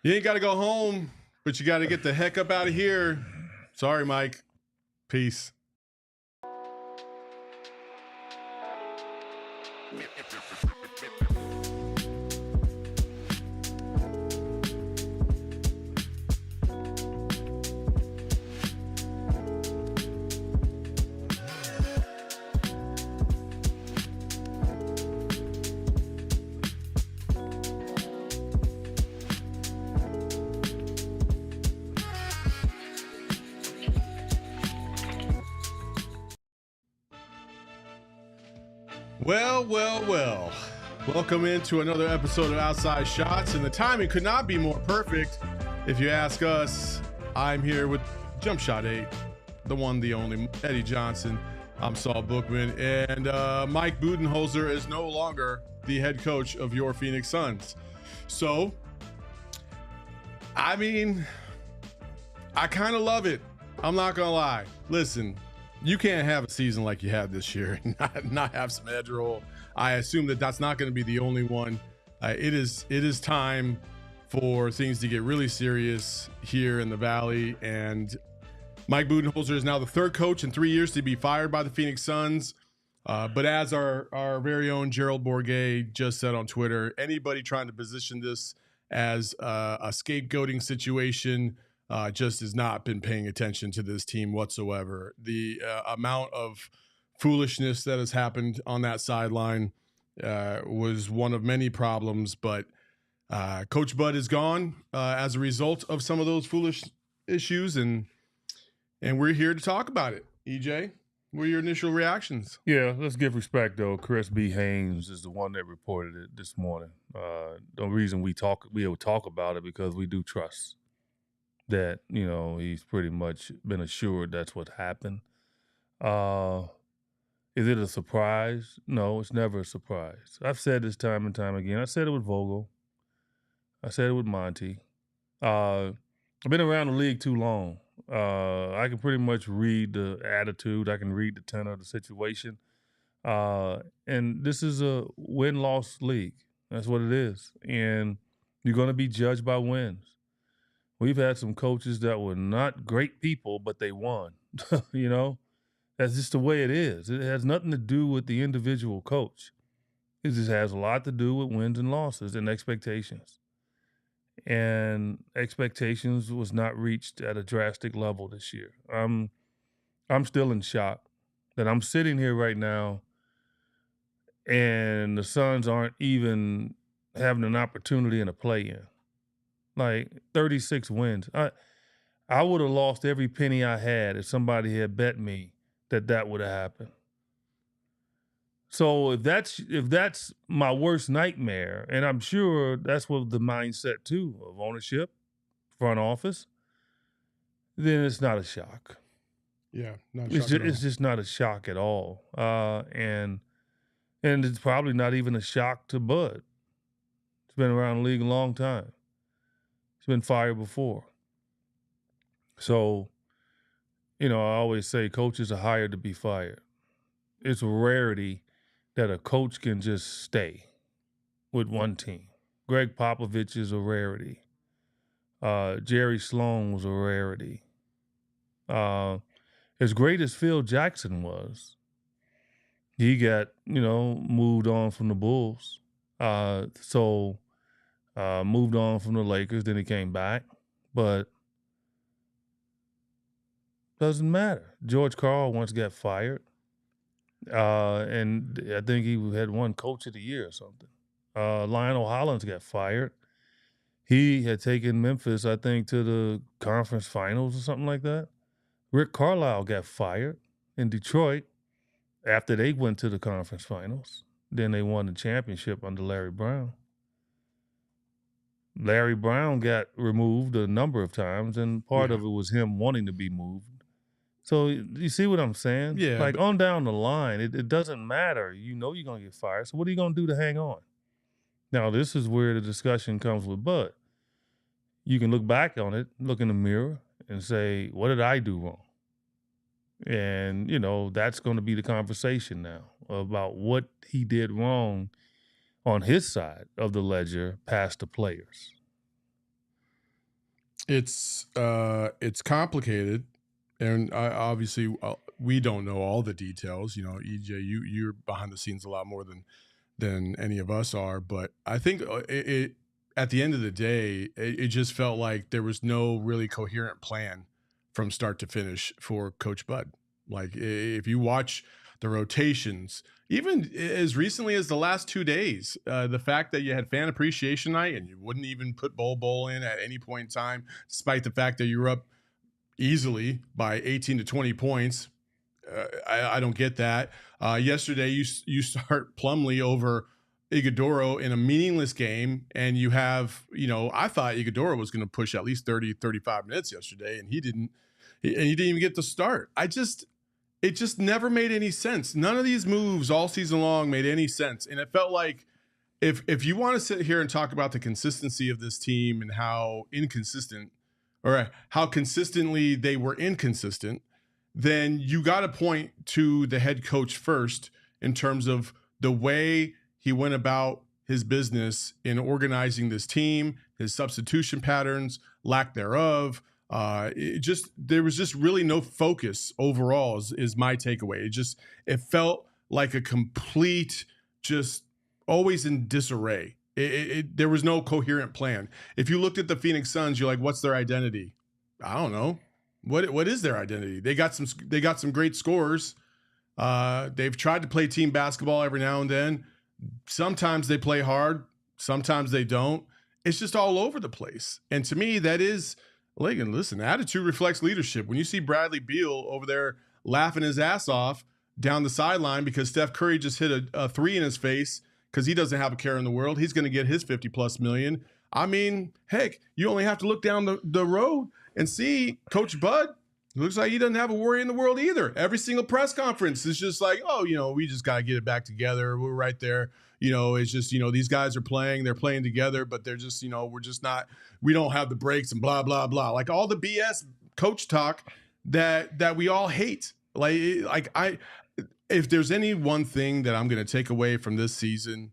You ain't got to go home, but you got to get the heck up out of here. Sorry, Mike. Peace. Well. Welcome into another episode of Outside Shots, and the timing could not be more perfect. If you ask us, I'm here with Jump Shot 8, the one, the only, Eddie Johnson. I'm Saul Bookman, and Mike Budenholzer is no longer the head coach of your Phoenix Suns. So, I mean, I kind of love it. I'm not going to lie. Listen, you can't have a season like you had this year and not have some edge roll. I assume that that's not going to be the only one. It is time for things to get really serious here in the Valley. And Mike Budenholzer is now the third coach in 3 years to be fired by the Phoenix Suns. But as our very own Gerald Bourguet just said on Twitter, anybody trying to position this as a scapegoating situation just has not been paying attention to this team whatsoever. The amount of foolishness that has happened on that sideline was one of many problems, but Coach Bud is gone as a result of some of those foolish issues, and we're here to talk about it. EJ, what are your initial reactions? Yeah, let's give respect, though. Chris B. Haynes is the one that reported it this morning. The reason we able to talk about it because we do trust that, he's pretty much been assured that's what happened. Is it a surprise? No, it's never a surprise. I've said this time and time again. I said it with Vogel. I said it with Monty. I've been around the league too long. I can pretty much read the attitude. I can read the tenor of the situation. And this is a win-loss league. That's what it is. And you're going to be judged by wins. We've had some coaches that were not great people, but they won, That's just the way it is. It has nothing to do with the individual coach. It just has a lot to do with wins and losses and expectations. And expectations was not reached at a drastic level this year. I'm still in shock that I'm sitting here right now and the Suns aren't even having an opportunity in a play-in. Like 36 wins. I would have lost every penny I had if somebody had bet me that would have happened. So if that's my worst nightmare, and I'm sure that's what the mindset too of ownership, front office, then it's not a shock. Yeah, it's just not a shock at all. And it's probably not even a shock to Bud. He's been around the league a long time. He's been fired before. So, I always say coaches are hired to be fired. It's a rarity that a coach can just stay with one team. Greg Popovich is a rarity. Jerry Sloan was a rarity. As great as Phil Jackson was, he got, moved on from the Bulls. Moved on from the Lakers, then he came back. But doesn't matter. George Karl once got fired. And I think he had won Coach of the Year or something. Lionel Hollins got fired. He had taken Memphis, I think, to the conference finals or something like that. Rick Carlisle got fired in Detroit after they went to the conference finals. Then they won the championship under Larry Brown. Larry Brown got removed a number of times, and part of it was him wanting to be moved. So you see what I'm saying? Yeah. Like on down the line, it doesn't matter. You're going to get fired. So what are you going to do to hang on? Now, this is where the discussion comes with Bud. You can look back on it, look in the mirror, and say, what did I do wrong? And, that's going to be the conversation now about what he did wrong on his side of the ledger past the players. It's complicated, and obviously we don't know all the details. You know, EJ, you're behind the scenes a lot more than any of us are. But I think it at the end of the day, it just felt like there was no really coherent plan from start to finish for Coach Bud. Like if you watch the rotations, even as recently as the last 2 days, the fact that you had fan appreciation night and you wouldn't even put Bowl in at any point in time, despite the fact that you were up easily by 18 to 20 points. I don't get that. Yesterday, you start Plumlee over Iguodala in a meaningless game, and you have, I thought Iguodala was going to push at least 30, 35 minutes yesterday, and he didn't even get to start. It just never made any sense. None of these moves all season long made any sense. And it felt like if you want to sit here and talk about the consistency of this team and how inconsistent or how consistently they were inconsistent, then you got to point to the head coach first in terms of the way he went about his business in organizing this team, his substitution patterns, lack thereof. There was just really no focus overall is my takeaway. It felt like a complete, just always in disarray. There was no coherent plan. If you looked at the Phoenix Suns, you're like, what's their identity? I don't know. What is their identity? They got some great scorers. They've tried to play team basketball every now and then. Sometimes they play hard, sometimes they don't. It's just all over the place. And to me, that is, listen, attitude reflects leadership. When you see Bradley Beal over there laughing his ass off down the sideline because Steph Curry just hit a three in his face because he doesn't have a care in the world, he's going to get his 50+ million. I mean, heck, you only have to look down the road and see Coach Bud. It looks like he doesn't have a worry in the world either. Every single press conference is just like, oh, we just got to get it back together. We're right there. It's just, these guys are playing, they're playing together, but they're just, we're just not, we don't have the breaks and blah, blah, blah. Like all the BS coach talk that we all hate. If there's any one thing that I'm going to take away from this season,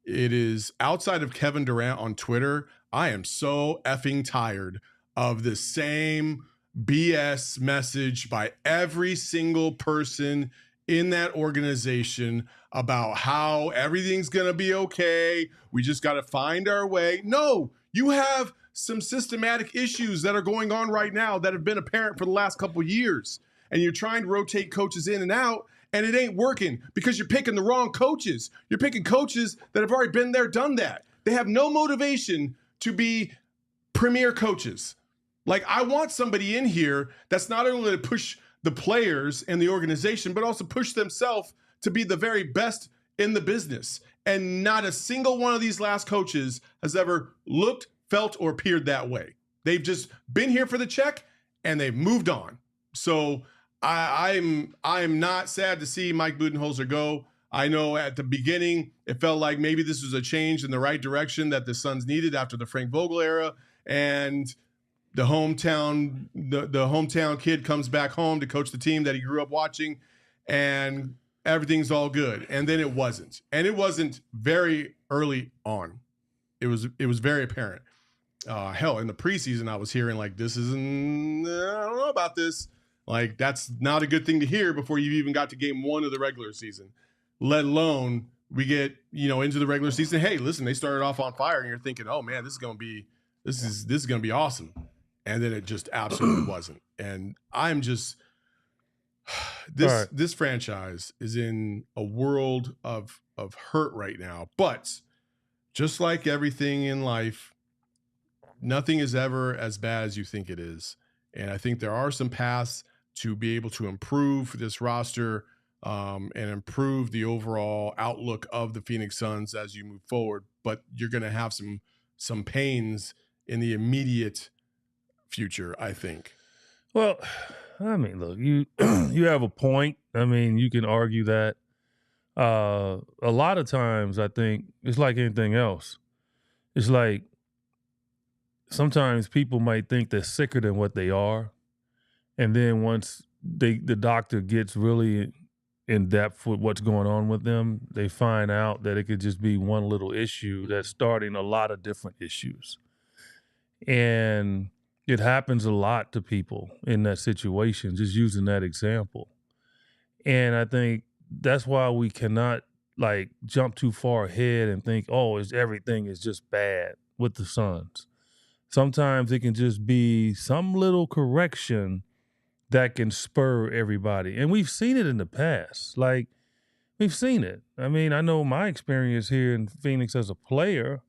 it is outside of Kevin Durant on Twitter, I am so effing tired of the same BS message by every single person in that organization about how everything's going to be okay. We just got to find our way. No, you have some systematic issues that are going on right now that have been apparent for the last couple of years. And you're trying to rotate coaches in and out, and it ain't working because you're picking the wrong coaches. You're picking coaches that have already been there, done that. They have no motivation to be premier coaches. Like, I want somebody in here that's not only to push the players and the organization, but also push themselves to be the very best in the business. And not a single one of these last coaches has ever looked, felt, or appeared that way. They've just been here for the check and they've moved on. So I'm not sad to see Mike Budenholzer go. I know at the beginning, it felt like maybe this was a change in the right direction that the Suns needed after the Frank Vogel era. And the hometown kid comes back home to coach the team that he grew up watching, and everything's all good. And then it wasn't. And it wasn't very early on. It was very apparent. Hell, in the preseason, I was hearing like, I don't know about this. Like, that's not a good thing to hear before you even got to game one of the regular season, let alone we get, into the regular season. Hey, listen, they started off on fire and you're thinking, oh man, this is going to be awesome. And then it just absolutely wasn't. And I'm just, this franchise is in a world of hurt right now. But just like everything in life, nothing is ever as bad as you think it is. And I think there are some paths to be able to improve this roster and improve the overall outlook of the Phoenix Suns as you move forward. But you're going to have some pains in the immediate future, I think. Well, I mean, look, you have a point. I mean, you can argue that. A lot of times, I think it's like anything else. It's like sometimes people might think they're sicker than what they are, and then once the doctor gets really in depth with what's going on with them, they find out that it could just be one little issue that's starting a lot of different issues. And It happens a lot to people in that situation, just using that example. And I think that's why we cannot like jump too far ahead and think, oh, everything is just bad with the Suns. Sometimes it can just be some little correction that can spur everybody. And we've seen it in the past. Like, we've seen it. I mean, I know my experience here in Phoenix as a player,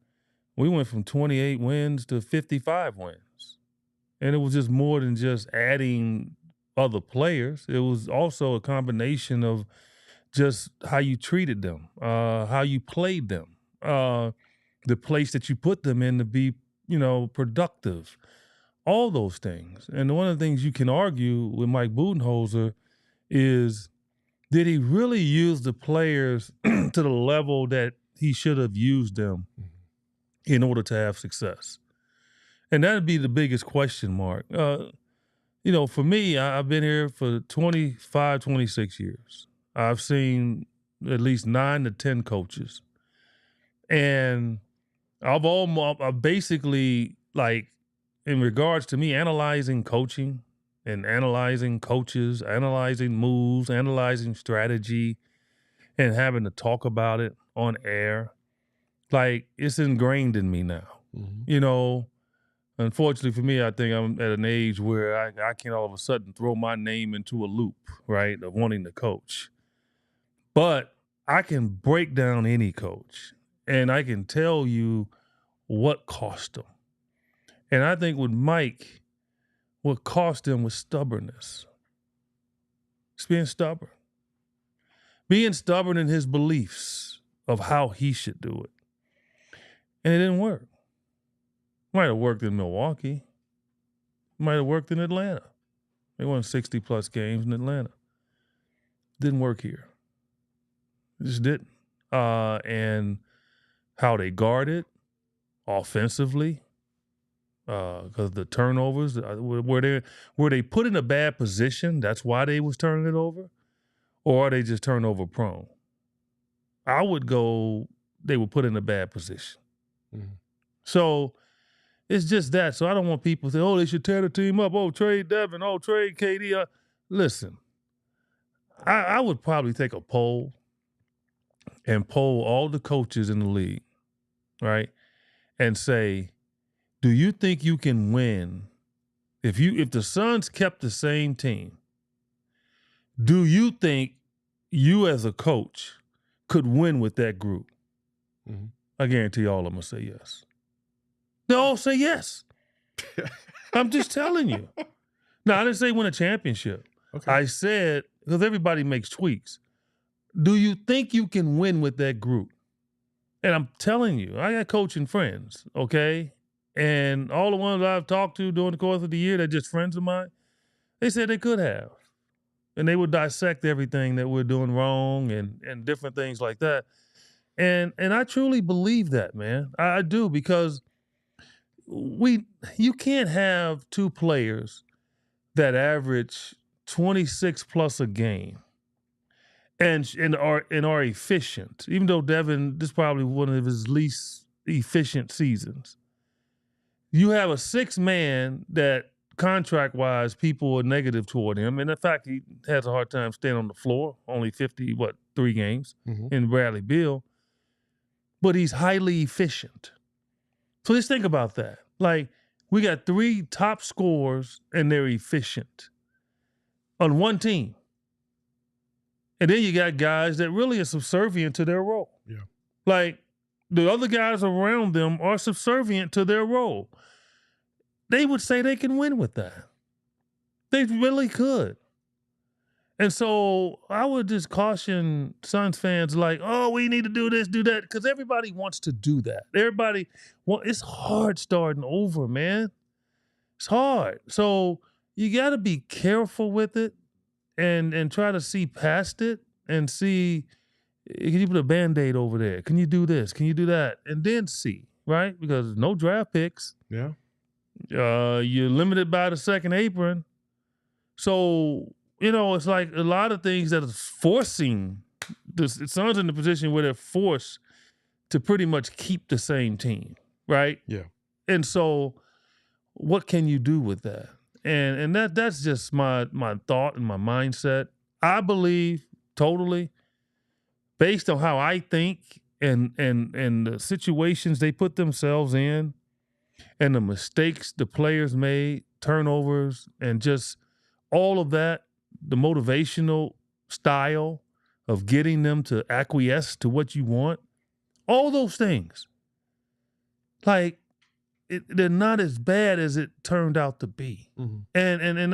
we went from 28 wins to 55 wins. And it was just more than just adding other players. It was also a combination of just how you treated them, how you played them, the place that you put them in to be, productive, all those things. And one of the things you can argue with Mike Budenholzer is, did he really use the players to the level that he should have used them in order to have success? And that'd be the biggest question mark. For me, I've been here for 25, 26 years. I've seen at least 9 to 10 coaches. And I've basically, like, in regards to me analyzing coaching and analyzing coaches, analyzing moves, analyzing strategy, and having to talk about it on air, like, it's ingrained in me now. Mm-hmm. Unfortunately for me, I think I'm at an age where I can all of a sudden throw my name into a loop, right, of wanting to coach. But I can break down any coach, and I can tell you what cost them. And I think with Mike, what cost him was stubbornness. It's being stubborn. Being stubborn in his beliefs of how he should do it. And it didn't work. Might have worked in Milwaukee. Might have worked in Atlanta. They won 60-plus games in Atlanta. Didn't work here. It just didn't. And how they guarded offensively, because the turnovers, were they put in a bad position, that's why they was turning it over? Or are they just turnover prone? I would go, they were put in a bad position. Mm-hmm. So it's just that. So I don't want people to say, oh, they should tear the team up. Oh, trade Devin. Oh, trade KD. Listen, I would probably take a poll and poll all the coaches in the league, right? And say, do you think you can win if the Suns kept the same team? Do you think you as a coach could win with that group? Mm-hmm. I guarantee all of them will say yes. They all say yes. I'm just telling you. No, I didn't say win a championship. Okay. I said, because everybody makes tweaks, do you think you can win with that group? And I'm telling you, I got coaching friends, okay? And all the ones I've talked to during the course of the year, they're just friends of mine, they said they could have. And they would dissect everything that we're doing wrong and different things like that. And I truly believe that, man. I do, because you can't have two players that average 26 plus a game and are efficient. Even though Devin, this is probably one of his least efficient seasons. You have a 6-man that contract-wise people are negative toward him. And in fact, he has a hard time staying on the floor. Only 3 games in Bradley Beal. But he's highly efficient. So just think about that. Like, we got 3 top scorers and they're efficient on one team. And then you got guys that really are subservient to their role. Yeah. Like, the other guys around them are subservient to their role. They would say they can win with that. They really could. And so I would just caution Suns fans like, oh, we need to do this, do that, because everybody wants to do that. It's hard starting over, man. It's hard. So you got to be careful with it and try to see past it and see, can you put a Band-Aid over there? Can you do this? Can you do that? And then see, right? Because no draft picks. Yeah. You're limited by the second apron. So, it's like a lot of things that is forcing the Suns in the position where they're forced to pretty much keep the same team, right? Yeah. And so what can you do with that? And that's just my thought and my mindset. I believe totally, based on how I think and the situations they put themselves in and the mistakes the players made, turnovers, and just all of that, the motivational style of getting them to acquiesce to what you want, all those things. Like, they're not as bad as it turned out to be. Mm-hmm. And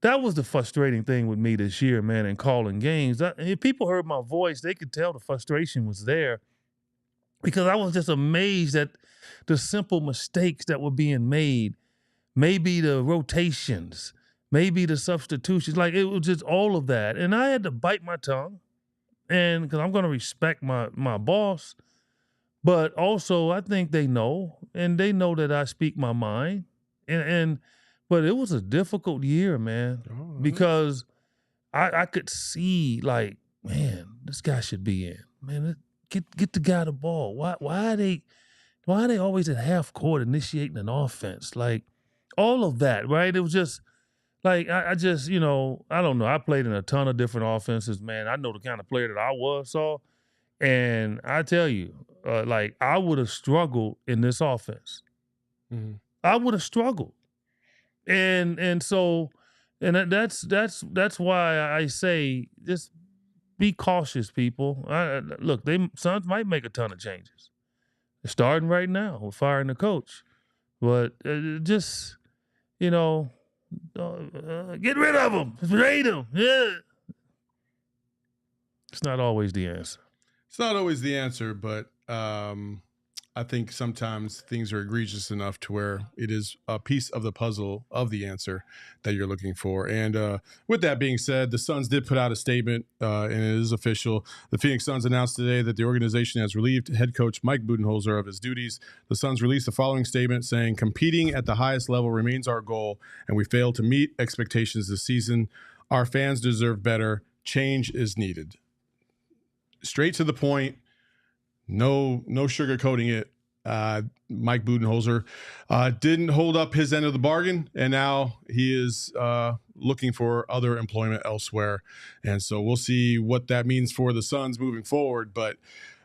that was the frustrating thing with me this year, man, in calling games. If people heard my voice, they could tell the frustration was there because I was just amazed at the simple mistakes that were being made. Maybe the rotations, maybe the substitutions. Like, it was just all of that. And I had to bite my tongue, and because I'm going to respect my boss. But also, I think they know, and they know that I speak my mind. But it was a difficult year, man, because I could see, like, man, this guy should be in. Man, get the guy the ball. Why are they always at half court initiating an offense? Like, all of that, right? It was just like I just, I don't know. I played in a ton of different offenses, man. I know the kind of player that I was, Saul. And I tell you, like, I would have struggled in this offense. Mm-hmm. I would have struggled, and that's why I say just be cautious, people. Look, Suns might make a ton of changes. They're starting right now. We're firing the coach, but just get rid of them, trade them. Yeah, it's not always the answer. It's not always the answer, but I think sometimes things are egregious enough to where it is a piece of the puzzle of the answer that you're looking for. And with that being said, the Suns did put out a statement, and it is official. The Phoenix Suns announced today that the organization has relieved head coach Mike Budenholzer of his duties. The Suns released the following statement saying, "Competing at the highest level remains our goal, and we failed to meet expectations this season. Our fans deserve better. Change is needed." Straight to the point, no sugarcoating it. Mike Budenholzer didn't hold up his end of the bargain, and now he is looking for other employment elsewhere. And so we'll see what that means for the Suns moving forward. But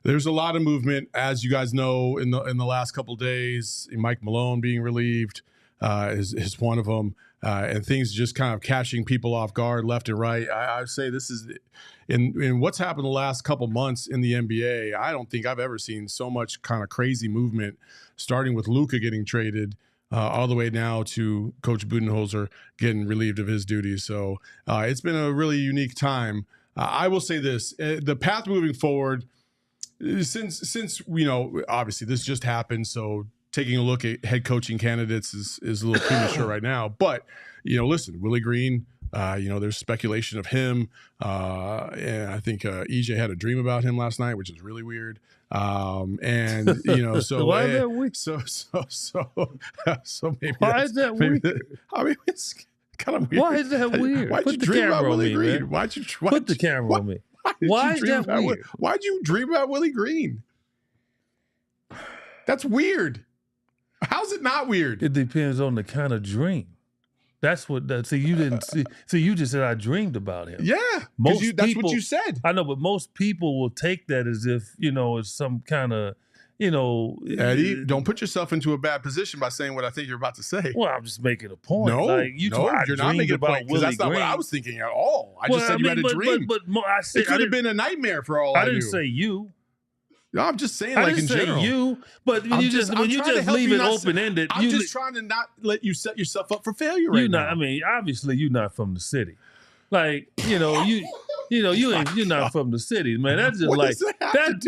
there's a lot of movement, as you guys know, in the last couple of days. Mike Malone being relieved is one of them. And things just kind of catching people off guard left and right. I would say this is in what's happened the last couple months in the NBA. I don't think I've ever seen so much kind of crazy movement, starting with Luka getting traded all the way now to Coach Budenholzer getting relieved of his duties. So it's been a really unique time. I will say this, the path moving forward, since obviously this just happened, so taking a look at head coaching candidates is a little premature right now. But, listen, Willie Green, there's speculation of him. And I think EJ had a dream about him last night, which is really weird. So why is that weird? So maybe why is that weird? I mean, it's kind of weird. Why is that weird? Why'd you dream about Willie Green? Man. Why'd you put the camera on me? Why is that weird? Why'd you dream about Willie Green? That's weird. How's it not weird? It depends on the kind of dream. That's what. See, you didn't see. See, you just said I dreamed about him. Yeah, that's what you said. I know, but most people will take that as if it's some kind of, Eddie, don't put yourself into a bad position by saying what I think you're about to say. Well, I'm just making a point. No, you're not making a point, because that's not what I was thinking at all. I just said you had a dream. But I said it could have been a nightmare for all I knew. I didn't say you. No, I'm just saying, like, in general. I didn't say you, but when you just leave it open-ended. I'm just trying to not let you set yourself up for failure right now. I mean, obviously, you're not from the city. Like, you're not from the city, man. That's just that's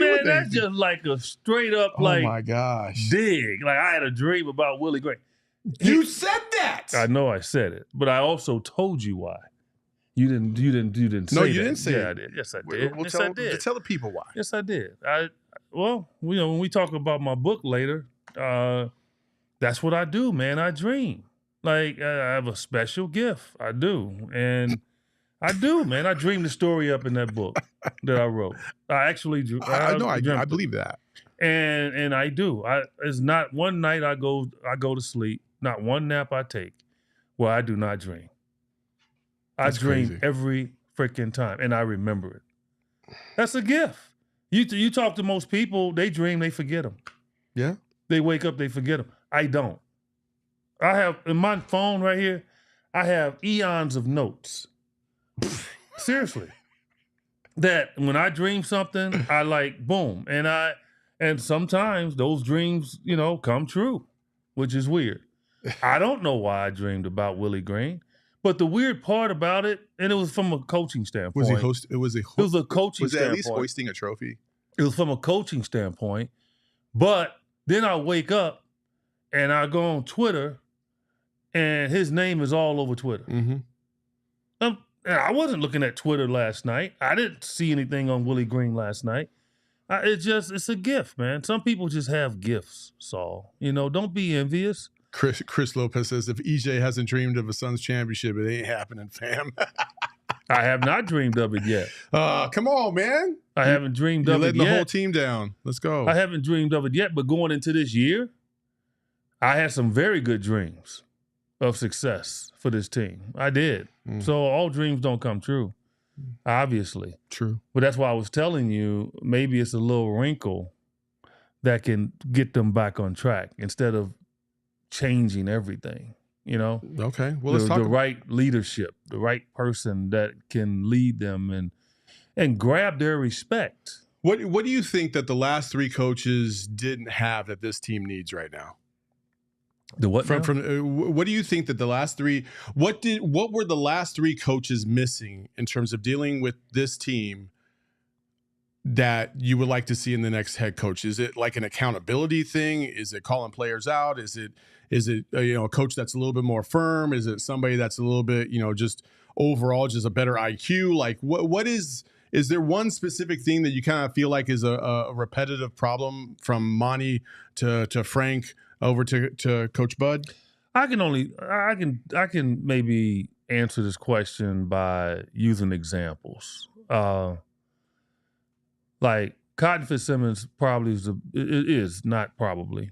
just like a straight up, oh my gosh, dig. Like, I had a dream about Willie Green. You said that. I know I said it, but I also told you why. You didn't say No, you that. didn't say it. Yeah, I did. Yes, I did. I did. Tell the people why. Yes, I did. When we talk about my book later, that's what I do, man. I dream. Like, I have a special gift. I do. And I do, man. I dreamed the story up in that book that I wrote. I actually drew. I believe that. And I do. It's not one night I go to sleep not one nap I take where I do not dream. That's I dream crazy. every freaking time, and I remember it. That's a gift. You talk to most people, they dream, they forget them. Yeah. They wake up, they forget them. I don't. I have, in my phone right here, I have eons of notes. Seriously. That when I dream something, I like, boom. And sometimes those dreams, come true, which is weird. I don't know why I dreamed about Willie Green, but the weird part about it, and it was from a coaching standpoint. It was a coaching standpoint. Was it at least hoisting a trophy? It was from a coaching standpoint. But then I wake up and I go on Twitter and his name is all over Twitter. Mm-hmm. I wasn't looking at Twitter last night. I didn't see anything on Willie Green last night. It's a gift, man. Some people just have gifts, Saul. Don't be envious. Chris Lopez says, if EJ hasn't dreamed of a Suns championship, it ain't happening, fam. I have not dreamed of it yet. Come on, man. I haven't dreamed of it yet. You're letting the whole team down. Let's go. I haven't dreamed of it yet, but going into this year, I had some very good dreams of success for this team. I did. So all dreams don't come true, obviously. True. But that's why I was telling you, maybe it's a little wrinkle that can get them back on track instead of changing everything, Okay. Well, let's talk the right leadership, the right person that can lead them and grab their respect. What do you think that the last three coaches didn't have that this team needs right now? The what? What do you think that the last three? What were the last three coaches missing in terms of dealing with this team that you would like to see in the next head coach? Is it like an accountability thing? Is it calling players out? Is it a coach that's a little bit more firm? Is it somebody that's a little bit just overall just a better IQ? Like what is there one specific thing that you kind of feel like is a repetitive problem from Monty to Frank over to Coach Bud? I can maybe answer this question by using examples. Like Cotton Fitzsimmons probably is not probably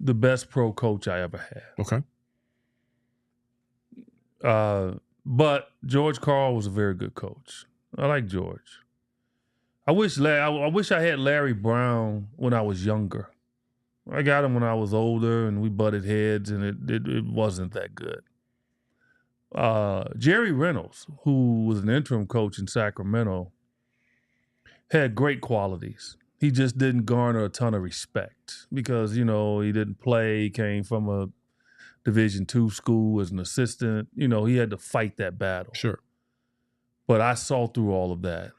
the best pro coach I ever had. Okay. But George Karl was a very good coach. I like George. I wish I had Larry Brown when I was younger. I got him when I was older, and we butted heads, and it wasn't that good. Jerry Reynolds, who was an interim coach in Sacramento, had great qualities. He just didn't garner a ton of respect because, he didn't play. He came from a Division II school as an assistant. He had to fight that battle. Sure. But I saw through all of that.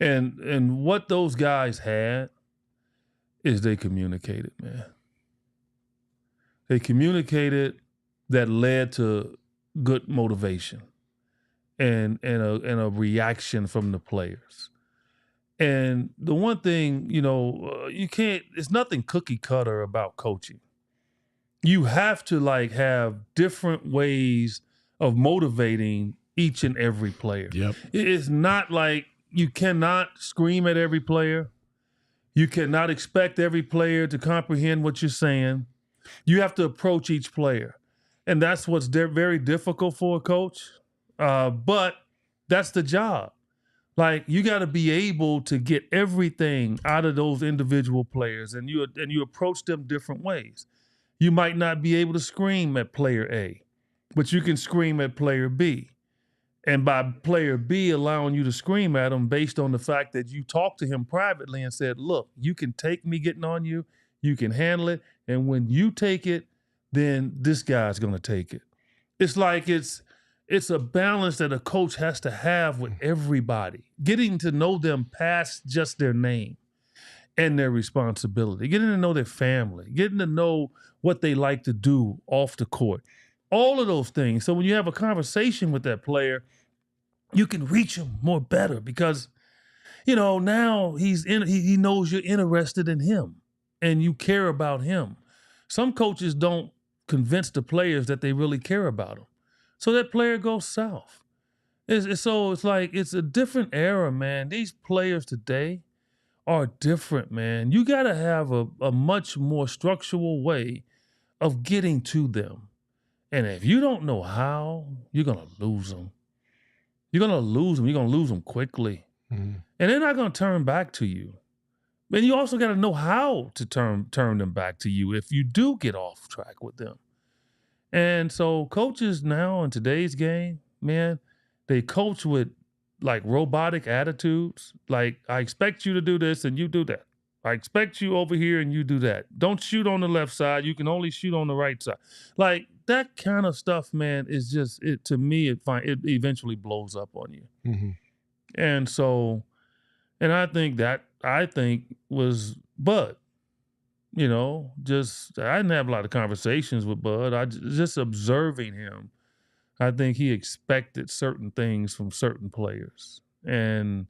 And what those guys had is they communicated, man. They communicated that led to good motivation and a reaction from the players. And the one thing, it's nothing cookie cutter about coaching. You have to have different ways of motivating each and every player. Yep. It's not like you cannot scream at every player. You cannot expect every player to comprehend what you're saying. You have to approach each player. And that's what's very difficult for a coach. But that's the job. You got to be able to get everything out of those individual players, and you approach them different ways. You might not be able to scream at player A, but you can scream at player B. And by player B allowing you to scream at him based on the fact that you talked to him privately and said, look, you can take me getting on you, you can handle it, and when you take it, then this guy's going to take it. It's like it's a balance that a coach has to have with everybody, getting to know them past just their name and their responsibility, getting to know their family, getting to know what they like to do off the court, all of those things. So when you have a conversation with that player, you can reach him more better because, now he knows you're interested in him and you care about him. Some coaches don't convince the players that they really care about them. So that player goes south. It's a different era, man. These players today are different, man. You got to have a much more structural way of getting to them. And if you don't know how, you're going to lose them. You're going to lose them. You're going to lose them quickly. Mm-hmm. And they're not going to turn back to you. But you also got to know how to turn them back to you if you do get off track with them. And so coaches now in today's game, man, they coach with like robotic attitudes. Like, I expect you to do this and you do that. I expect you over here and you do that. Don't shoot on the left side. You can only shoot on the right side. Like, that kind of stuff, man, is just, to me, it eventually blows up on you. Mm-hmm. And so, and I think was Bud. You know, just, I didn't have a lot of conversations with Bud. Just observing him, I think he expected certain things from certain players. And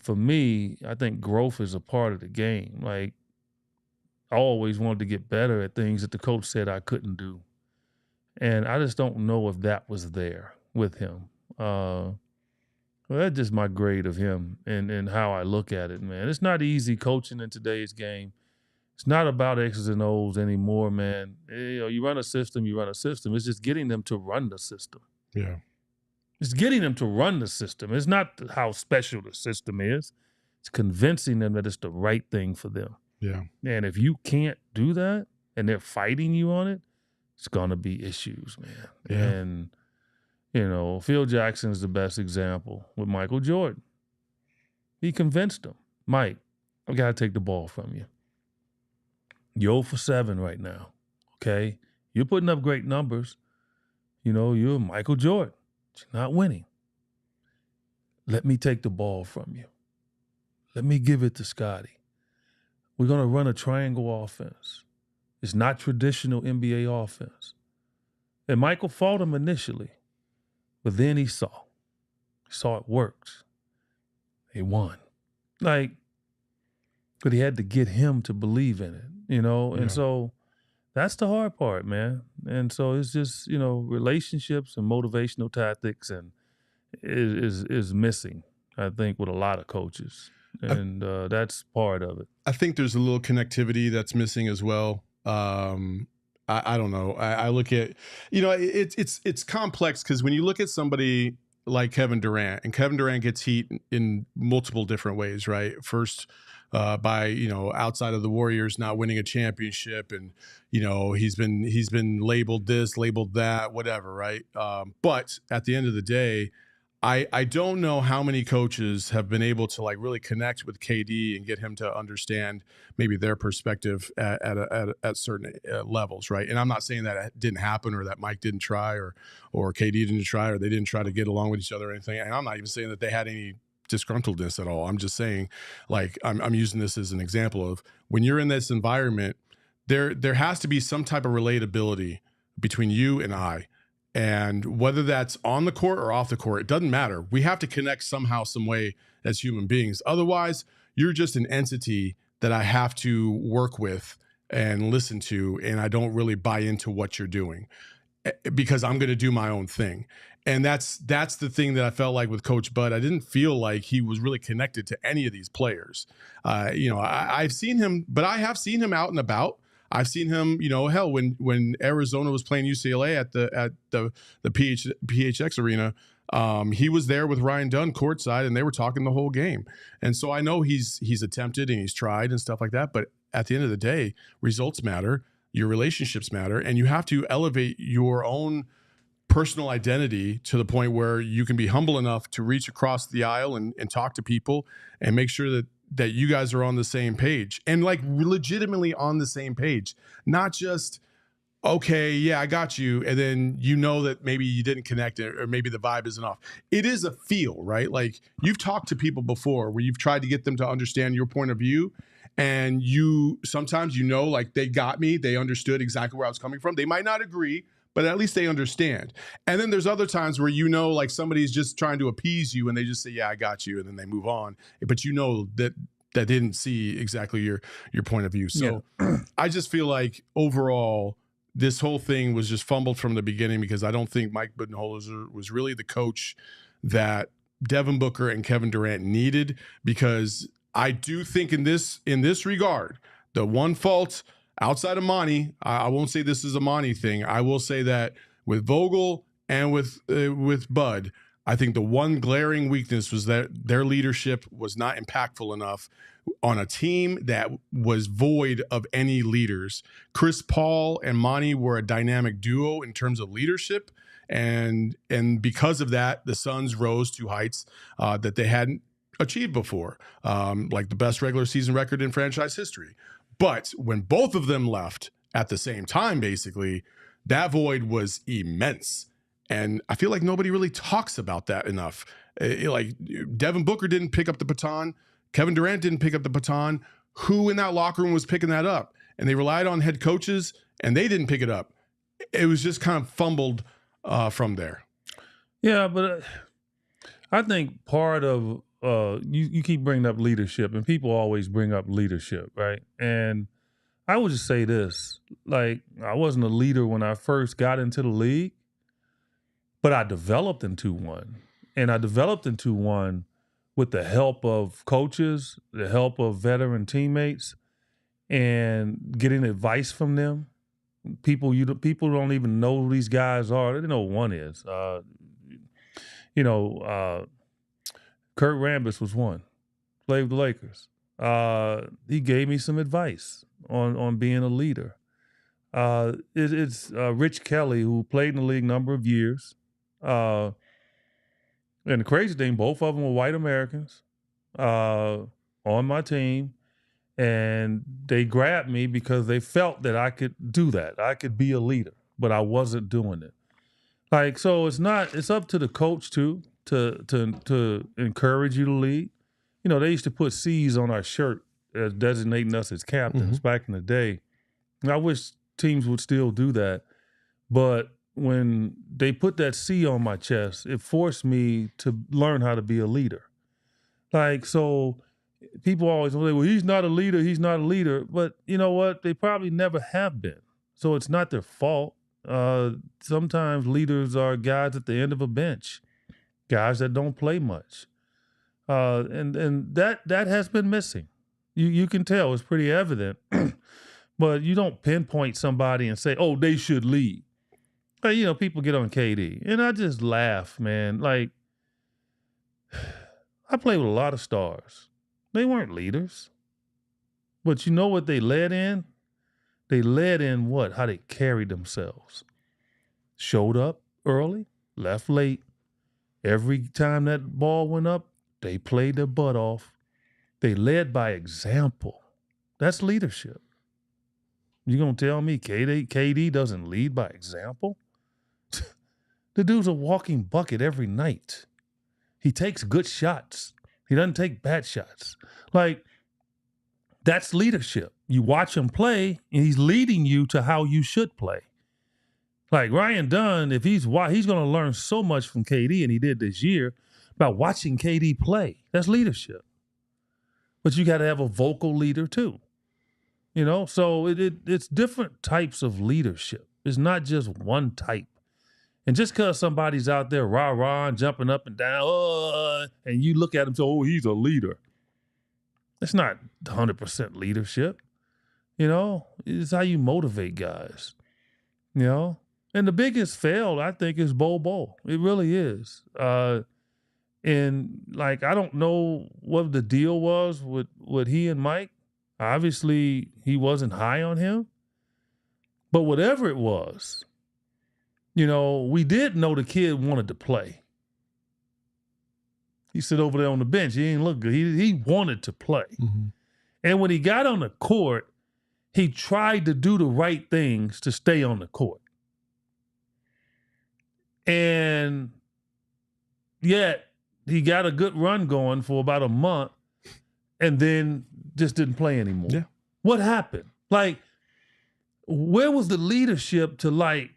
for me, I think growth is a part of the game. Like, I always wanted to get better at things that the coach said I couldn't do. And I just don't know if that was there with him. Well, that's just my grade of him and how I look at it, man. It's not easy coaching in today's game. It's not about X's and O's anymore, man. You know, you run a system. It's just getting them to run the system. Yeah. It's getting them to run the system. It's not how special the system is. It's convincing them that it's the right thing for them. Yeah. And if you can't do that and they're fighting you on it, it's going to be issues, man. Yeah. And, you know, Phil Jackson is the best example with Michael Jordan. He convinced him, Mike, I've got to take the ball from you. You're 0 for 7 right now, okay? You're putting up great numbers. You know, you're Michael Jordan. You're not winning. Let me take the ball from you. Let me give it to Scotty. We're going to run a triangle offense. It's not traditional NBA offense. And Michael fought him initially, but then he saw it worked. They won. Like, but he had to get him to believe in it, you know? And so that's the hard part, man. And so it's just, you know, relationships and motivational tactics and is missing, I think, with a lot of coaches. And that's part of it. I think there's a little connectivity that's missing as well. I don't know. I look at, you know, it's complex because when you look at somebody like Kevin Durant, and Kevin Durant gets heat in multiple different ways, right? First, by, you know, outside of the Warriors not winning a championship, and, you know, he's been labeled this, labeled that, whatever, right? But at the end of the day, I don't know how many coaches have been able to like really connect with KD and get him to understand maybe their perspective at certain levels, right? And I'm not saying that it didn't happen or that Mike didn't try or KD didn't try or they didn't try to get along with each other or anything. And I'm not even saying that they had any disgruntledness at all. I'm just saying, like, I'm using this as an example of when you're in this environment, there has to be some type of relatability between you and I. And whether that's on the court or off the court, it doesn't matter. We have to connect somehow, some way as human beings. Otherwise, you're just an entity that I have to work with and listen to, and I don't really buy into what you're doing because I'm going to do my own thing. And that's the thing that I felt like with Coach Bud. I didn't feel like he was really connected to any of these players. You know, I've seen him, but I have seen him out and about. I've seen him, you know, hell, when Arizona was playing UCLA at the PHNX arena, he was there with Ryan Dunn courtside, and they were talking the whole game. And so I know he's attempted and he's tried and stuff like that. But at the end of the day, results matter, your relationships matter, and you have to elevate your own personal identity to the point where you can be humble enough to reach across the aisle and talk to people and make sure that you guys are on the same page and like legitimately on the same page, not just, okay, yeah, I got you. And then you know that maybe you didn't connect or maybe the vibe isn't off. It is a feel, right? Like you've talked to people before where you've tried to get them to understand your point of view. And sometimes, you know, like they got me, they understood exactly where I was coming from. They might not agree, but at least they understand. And then there's other times where, you know, like somebody's just trying to appease you and they just say, yeah, I got you. And then they move on. But you know that didn't see exactly your point of view. So I just feel like overall, this whole thing was just fumbled from the beginning because I don't think Mike Budenholzer was really the coach that Devin Booker and Kevin Durant needed, because I do think in this regard, the one fault outside of Monty, I won't say this is a Monty thing. I will say that with Vogel and with Bud, I think the one glaring weakness was that their leadership was not impactful enough on a team that was void of any leaders. Chris Paul and Monty were a dynamic duo in terms of leadership, and because of that, the Suns rose to heights that they hadn't achieved before, like the best regular season record in franchise history. But when both of them left at the same time, basically, that void was immense. And I feel like nobody really talks about that enough. Like Devin Booker didn't pick up the baton. Kevin Durant didn't pick up the baton. Who in that locker room was picking that up? And they relied on head coaches, and they didn't pick it up. It was just kind of fumbled from there. Yeah, but I think part of you keep bringing up leadership, and people always bring up leadership, right? And I would just say this, like, I wasn't a leader when I first got into the league, but I developed into one. And I developed into one with the help of coaches, the help of veteran teammates, and getting advice from them. People don't even know who these guys are. They don't know who one is. Kurt Rambis was one. Played with the Lakers. He gave me some advice on being a leader. It's Rich Kelly, who played in the league a number of years. And the crazy thing, both of them were white Americans on my team. And they grabbed me because they felt that I could do that. I could be a leader, but I wasn't doing it. Like, so it's up to the coach too, to encourage you to lead. You know, they used to put C's on our shirt as designating us as captains back in the day. And I wish teams would still do that. But when they put that C on my chest, it forced me to learn how to be a leader. Like, so people always say, well, he's not a leader. But you know what? They probably never have been. So it's not their fault. Sometimes leaders are guys at the end of a bench, guys that don't play much. And that has been missing. You can tell, it's pretty evident. But you don't pinpoint somebody and say, oh, they should lead. But, you know, people get on KD. And I just laugh, man. Like, I played with a lot of stars. They weren't leaders. But you know what they led in? They led in what? How they carried themselves. Showed up early, left late. Every time that ball went up, they played their butt off. They led by example. That's leadership. You gonna tell me KD doesn't lead by example? The dude's a walking bucket every night. He takes good shots. He doesn't take bad shots. Like, that's leadership. You watch him play, and he's leading you to how you should play. Like Ryan Dunn, if he's going to learn so much from KD, and he did this year, about watching KD play. That's leadership. But you got to have a vocal leader too. You know, so it's different types of leadership. It's not just one type. And just because somebody's out there rah-rah and jumping up and down, and you look at him and say, oh, he's a leader. It's not 100% leadership. You know, it's how you motivate guys. You know? And the biggest fail, I think, is Bo. It really is. And, like, I don't know what the deal was with he and Mike. Obviously, he wasn't high on him. But whatever it was, you know, we did know the kid wanted to play. He sit over there on the bench. He didn't look good. He wanted to play. Mm-hmm. And when he got on the court, he tried to do the right things to stay on the court. And yet, he got a good run going for about a month and then just didn't play anymore. Yeah. What happened? Like, where was the leadership to, like,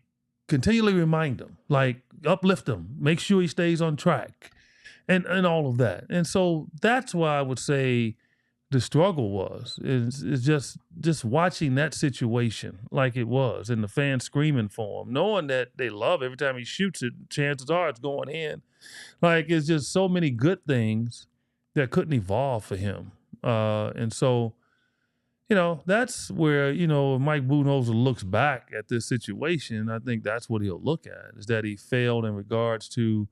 continually remind him, like, uplift him, make sure he stays on track, and all of that? And so that's why I would say the struggle was just watching that situation like it was, and the fans screaming for him, knowing that they love every time he shoots it, chances are it's going in. Like, it's just so many good things that couldn't evolve for him. And so that's where, Mike Budenholzer looks back at this situation. I think that's what he'll look at, is that he failed in regards to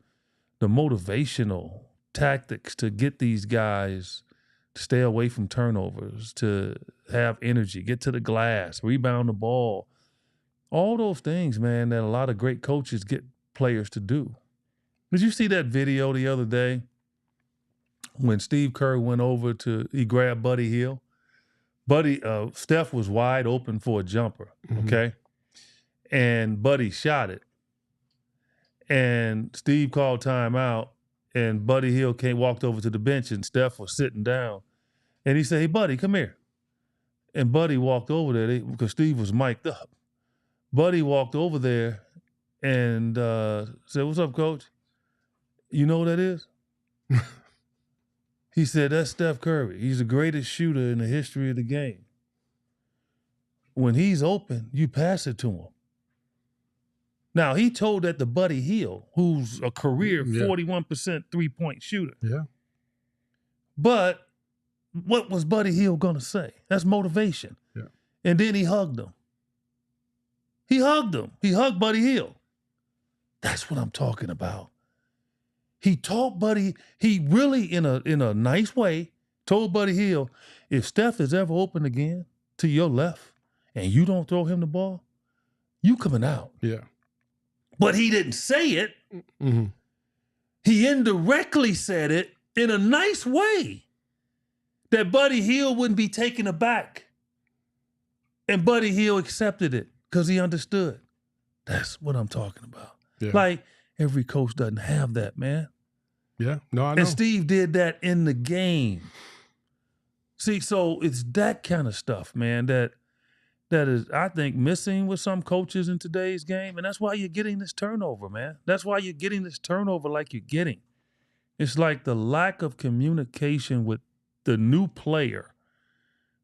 the motivational tactics to get these guys to stay away from turnovers, to have energy, get to the glass, rebound the ball. All those things, man, that a lot of great coaches get players to do. Did you see that video the other day when Steve Kerr went over he grabbed Buddy Hield? Steph was wide open for a jumper, okay? And Buddy shot it. And Steve called timeout, and Buddy Hield walked over to the bench, and Steph was sitting down. And he said, "Hey, Buddy, come here." And Buddy walked over there because Steve was mic'd up. Buddy walked over there and said, "What's up, Coach? You know who that is?" He said, "That's Steph Curry. He's the greatest shooter in the history of the game. When he's open, you pass it to him." Now, he told that to Buddy Hield, who's a career 41% three-point shooter. Yeah. But what was Buddy Hield going to say? That's motivation. Yeah. And then he hugged him. He hugged Buddy Hield. That's what I'm talking about. He taught Buddy, he really, in a nice way, told Buddy Hield, if Steph is ever open again to your left and you don't throw him the ball, you coming out. Yeah. But he didn't say it. Mm-hmm. He indirectly said it in a nice way that Buddy Hield wouldn't be taken aback. And Buddy Hield accepted it because he understood. That's what I'm talking about. Yeah. Like, every coach doesn't have that, man. Yeah, no, I know. And Steve did that in the game. See, so it's that kind of stuff, man, that is, I think, missing with some coaches in today's game. And that's why you're getting this turnover, man. That's why you're getting this turnover like you're getting. It's like the lack of communication with the new player.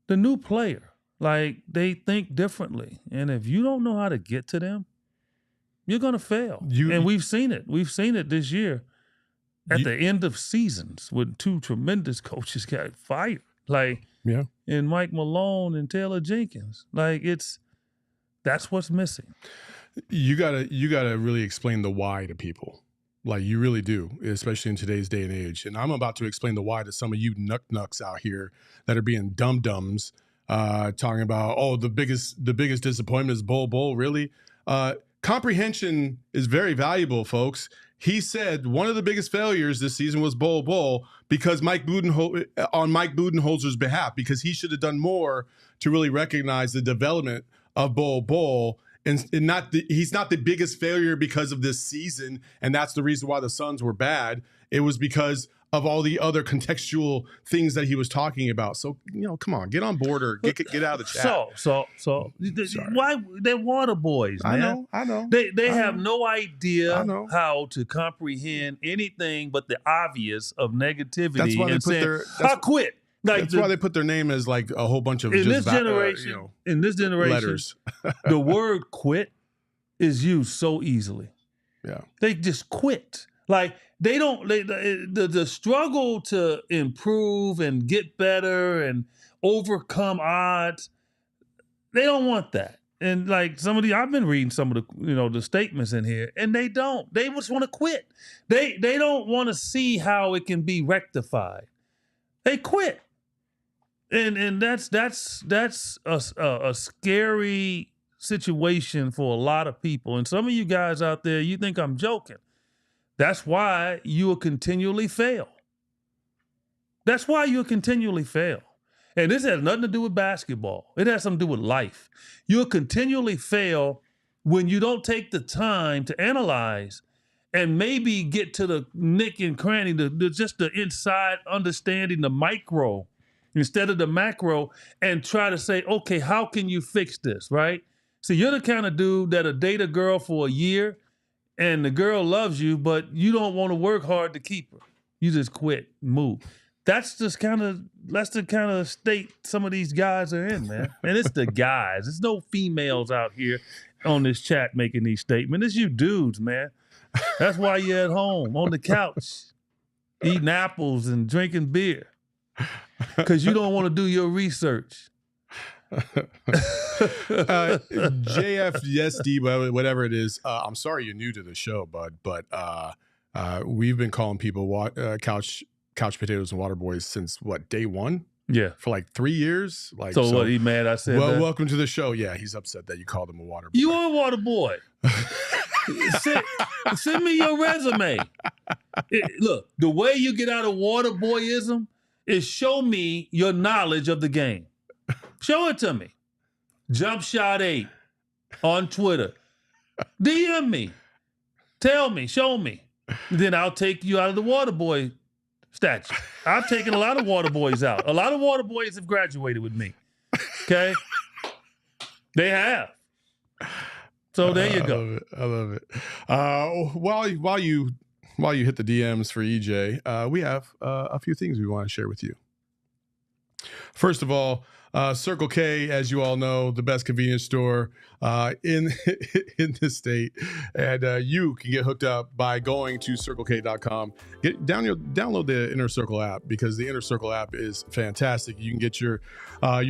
The new player. Like, they think differently. And if you don't know how to get to them, you're going to fail. And we've seen it. We've seen it this year at the end of seasons when two tremendous coaches got fired. Like, and Mike Malone and Taylor Jenkins. Like, that's what's missing. You gotta really explain the why to people. Like, you really do, especially in today's day and age. And I'm about to explain the why to some of you nucks out here that are being dum-dums, talking about, the biggest disappointment is Bull. Really? Comprehension is very valuable, folks. He said one of the biggest failures this season was Bull because Mike Budenholzer's behalf, because he should have done more to really recognize the development of Bull. And he's not the biggest failure because of this season, and that's the reason why the Suns were bad. It was because of all the other contextual things that he was talking about. So, come on, get on board or get out of the chat. So why they're water boys, man. I know. They have no idea how to comprehend anything but the obvious of negativity. That's why I quit. Like, that's why they put their name as like a whole bunch of in this generation, letters. The word quit is used so easily. Yeah. They just quit. Like, they don't, the struggle to improve and get better and overcome odds, they don't want that. And like I've been reading some of the, the statements in here, and they don't. They just want to quit. They don't want to see how it can be rectified. They quit. And that's a scary situation for a lot of people. And some of you guys out there, you think I'm joking. That's why you will continually fail. That's why you'll continually fail. And this has nothing to do with basketball. It has something to do with life. You'll continually fail when you don't take the time to analyze and maybe get to the nick and cranny, just the inside understanding, the micro, instead of the macro, and try to say, okay, how can you fix this, right? So you're the kind of dude that'll date a girl for a year and the girl loves you, but you don't want to work hard to keep her. You just quit, move. That's the kind of state some of these guys are in, man. And it's the guys. There's no females out here on this chat making these statements. It's you dudes, man. That's why you're at home on the couch eating apples and drinking beer, because you don't want to do your research. JFSD, whatever it is. I'm sorry you're new to the show, bud, but we've been calling people couch potatoes and water boys since what, day one? Yeah. For like 3 years. Like, so what, he mad I said that? Welcome to the show. Yeah, he's upset that you called him a water boy. You are a water boy. Send me your resume. Look, the way you get out of water boyism is show me your knowledge of the game. Show it to me. Jump Shot 8 on Twitter. DM me. Tell me. Show me. Then I'll take you out of the water boy statue. I've taken a lot of water boys out. A lot of water boys have graduated with me. Okay? They have. So there you go. I love it. While you hit the DMs for EJ, we have a few things we want to share with you. First of all, Circle K, as you all know, the best convenience store in the state, and you can get hooked up by going to CircleK.com. Download the Inner Circle app, because the Inner Circle app is fantastic. You can get your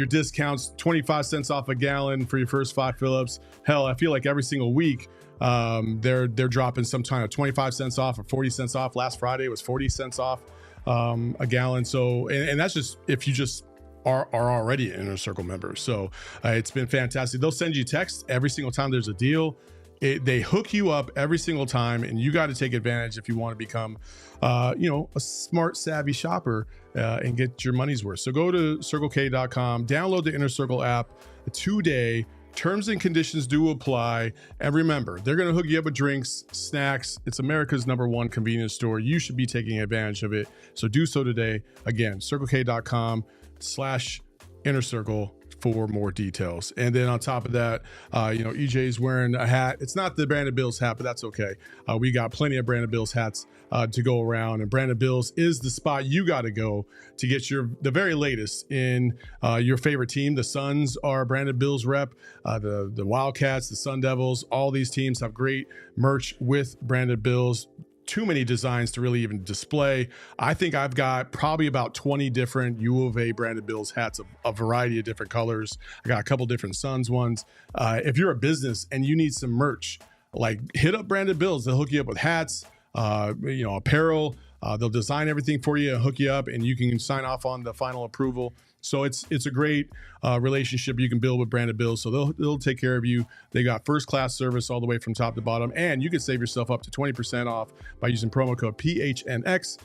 discounts, 25 cents off a gallon for your first 5 fill-ups. Hell, I feel like every single week they're dropping some kind of 25 cents off or 40 cents off. Last Friday was 40 cents off a gallon. So, and that's just if you just are already an Inner Circle member. So it's been fantastic. They'll send you text every single time there's a deal. They hook you up every single time, and you got to take advantage if you want to become, a smart, savvy shopper and get your money's worth. So go to CircleK.com, download the Inner Circle app today. Terms and conditions do apply. And remember, they're going to hook you up with drinks, snacks. It's America's #1 convenience store. You should be taking advantage of it. So do so today. Again, CircleK.com/Inner Circle for more details. And then on top of that, EJ's wearing a hat. It's not the Brandon Bills hat, but that's okay. We got plenty of Brandon Bills hats to go around, and Brandon Bills is the spot you got to go to get the very latest in your favorite team. The Suns are Brandon Bills rep. The Wildcats, the Sun Devils, all these teams have great merch with Brandon Bills. Too many designs to really even display. I think I've got probably about 20 different U of A Brandon Bills hats, a variety of different colors. I got a couple different Suns ones. If you're a business and you need some merch, like hit up Brandon Bills. They'll hook you up with hats, apparel. They'll design everything for you and hook you up, and you can sign off on the final approval. So it's a great relationship you can build with Brandon Bills. So they'll take care of you. They got first class service all the way from top to bottom, and you can save yourself up to 20% off by using promo code PHNX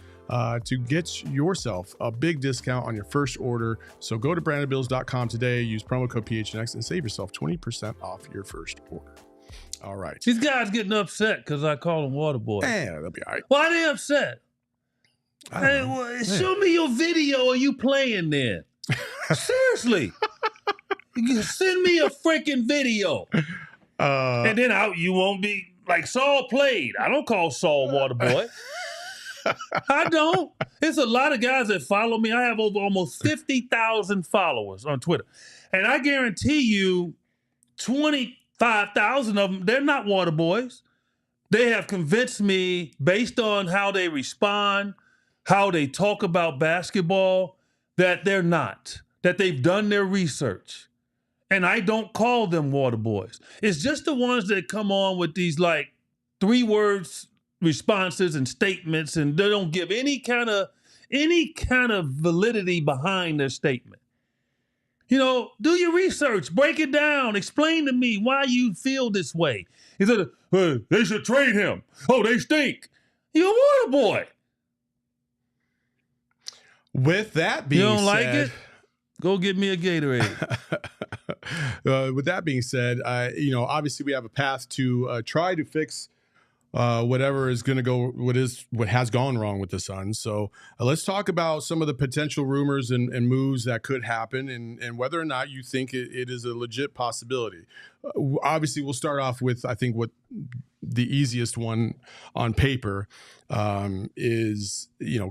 to get yourself a big discount on your first order. So go to brandonbills.com today, use promo code PHNX, and save yourself 20% off your first order. All right. These guys getting upset because I call them water boys. They'll be all right. Why are they upset? Hey, show me your video of you playing then. Seriously. Send me a freaking video. And then you won't be like Saul played. I don't call Saul water boy. I don't. It's a lot of guys that follow me. I have over almost 50,000 followers on Twitter. And I guarantee you 25,000 of them, they're not water boys. They have convinced me based on how they respond, how they talk about basketball, that they're not, that they've done their research. And I don't call them water boys. It's just the ones that come on with these like 3 words responses and statements, and they don't give any kind of validity behind their statement. Do your research, break it down, explain to me why you feel this way. He said, they should trade him. Oh, they stink. You're a water boy. With that being said, you don't like it? Go get me a Gatorade. With that being said, obviously we have a path to try to fix whatever is going to go, what has gone wrong with the Suns. So let's talk about some of the potential rumors and moves that could happen, and whether or not you think it is a legit possibility. Obviously, we'll start off with, I think, what the easiest one on paper is,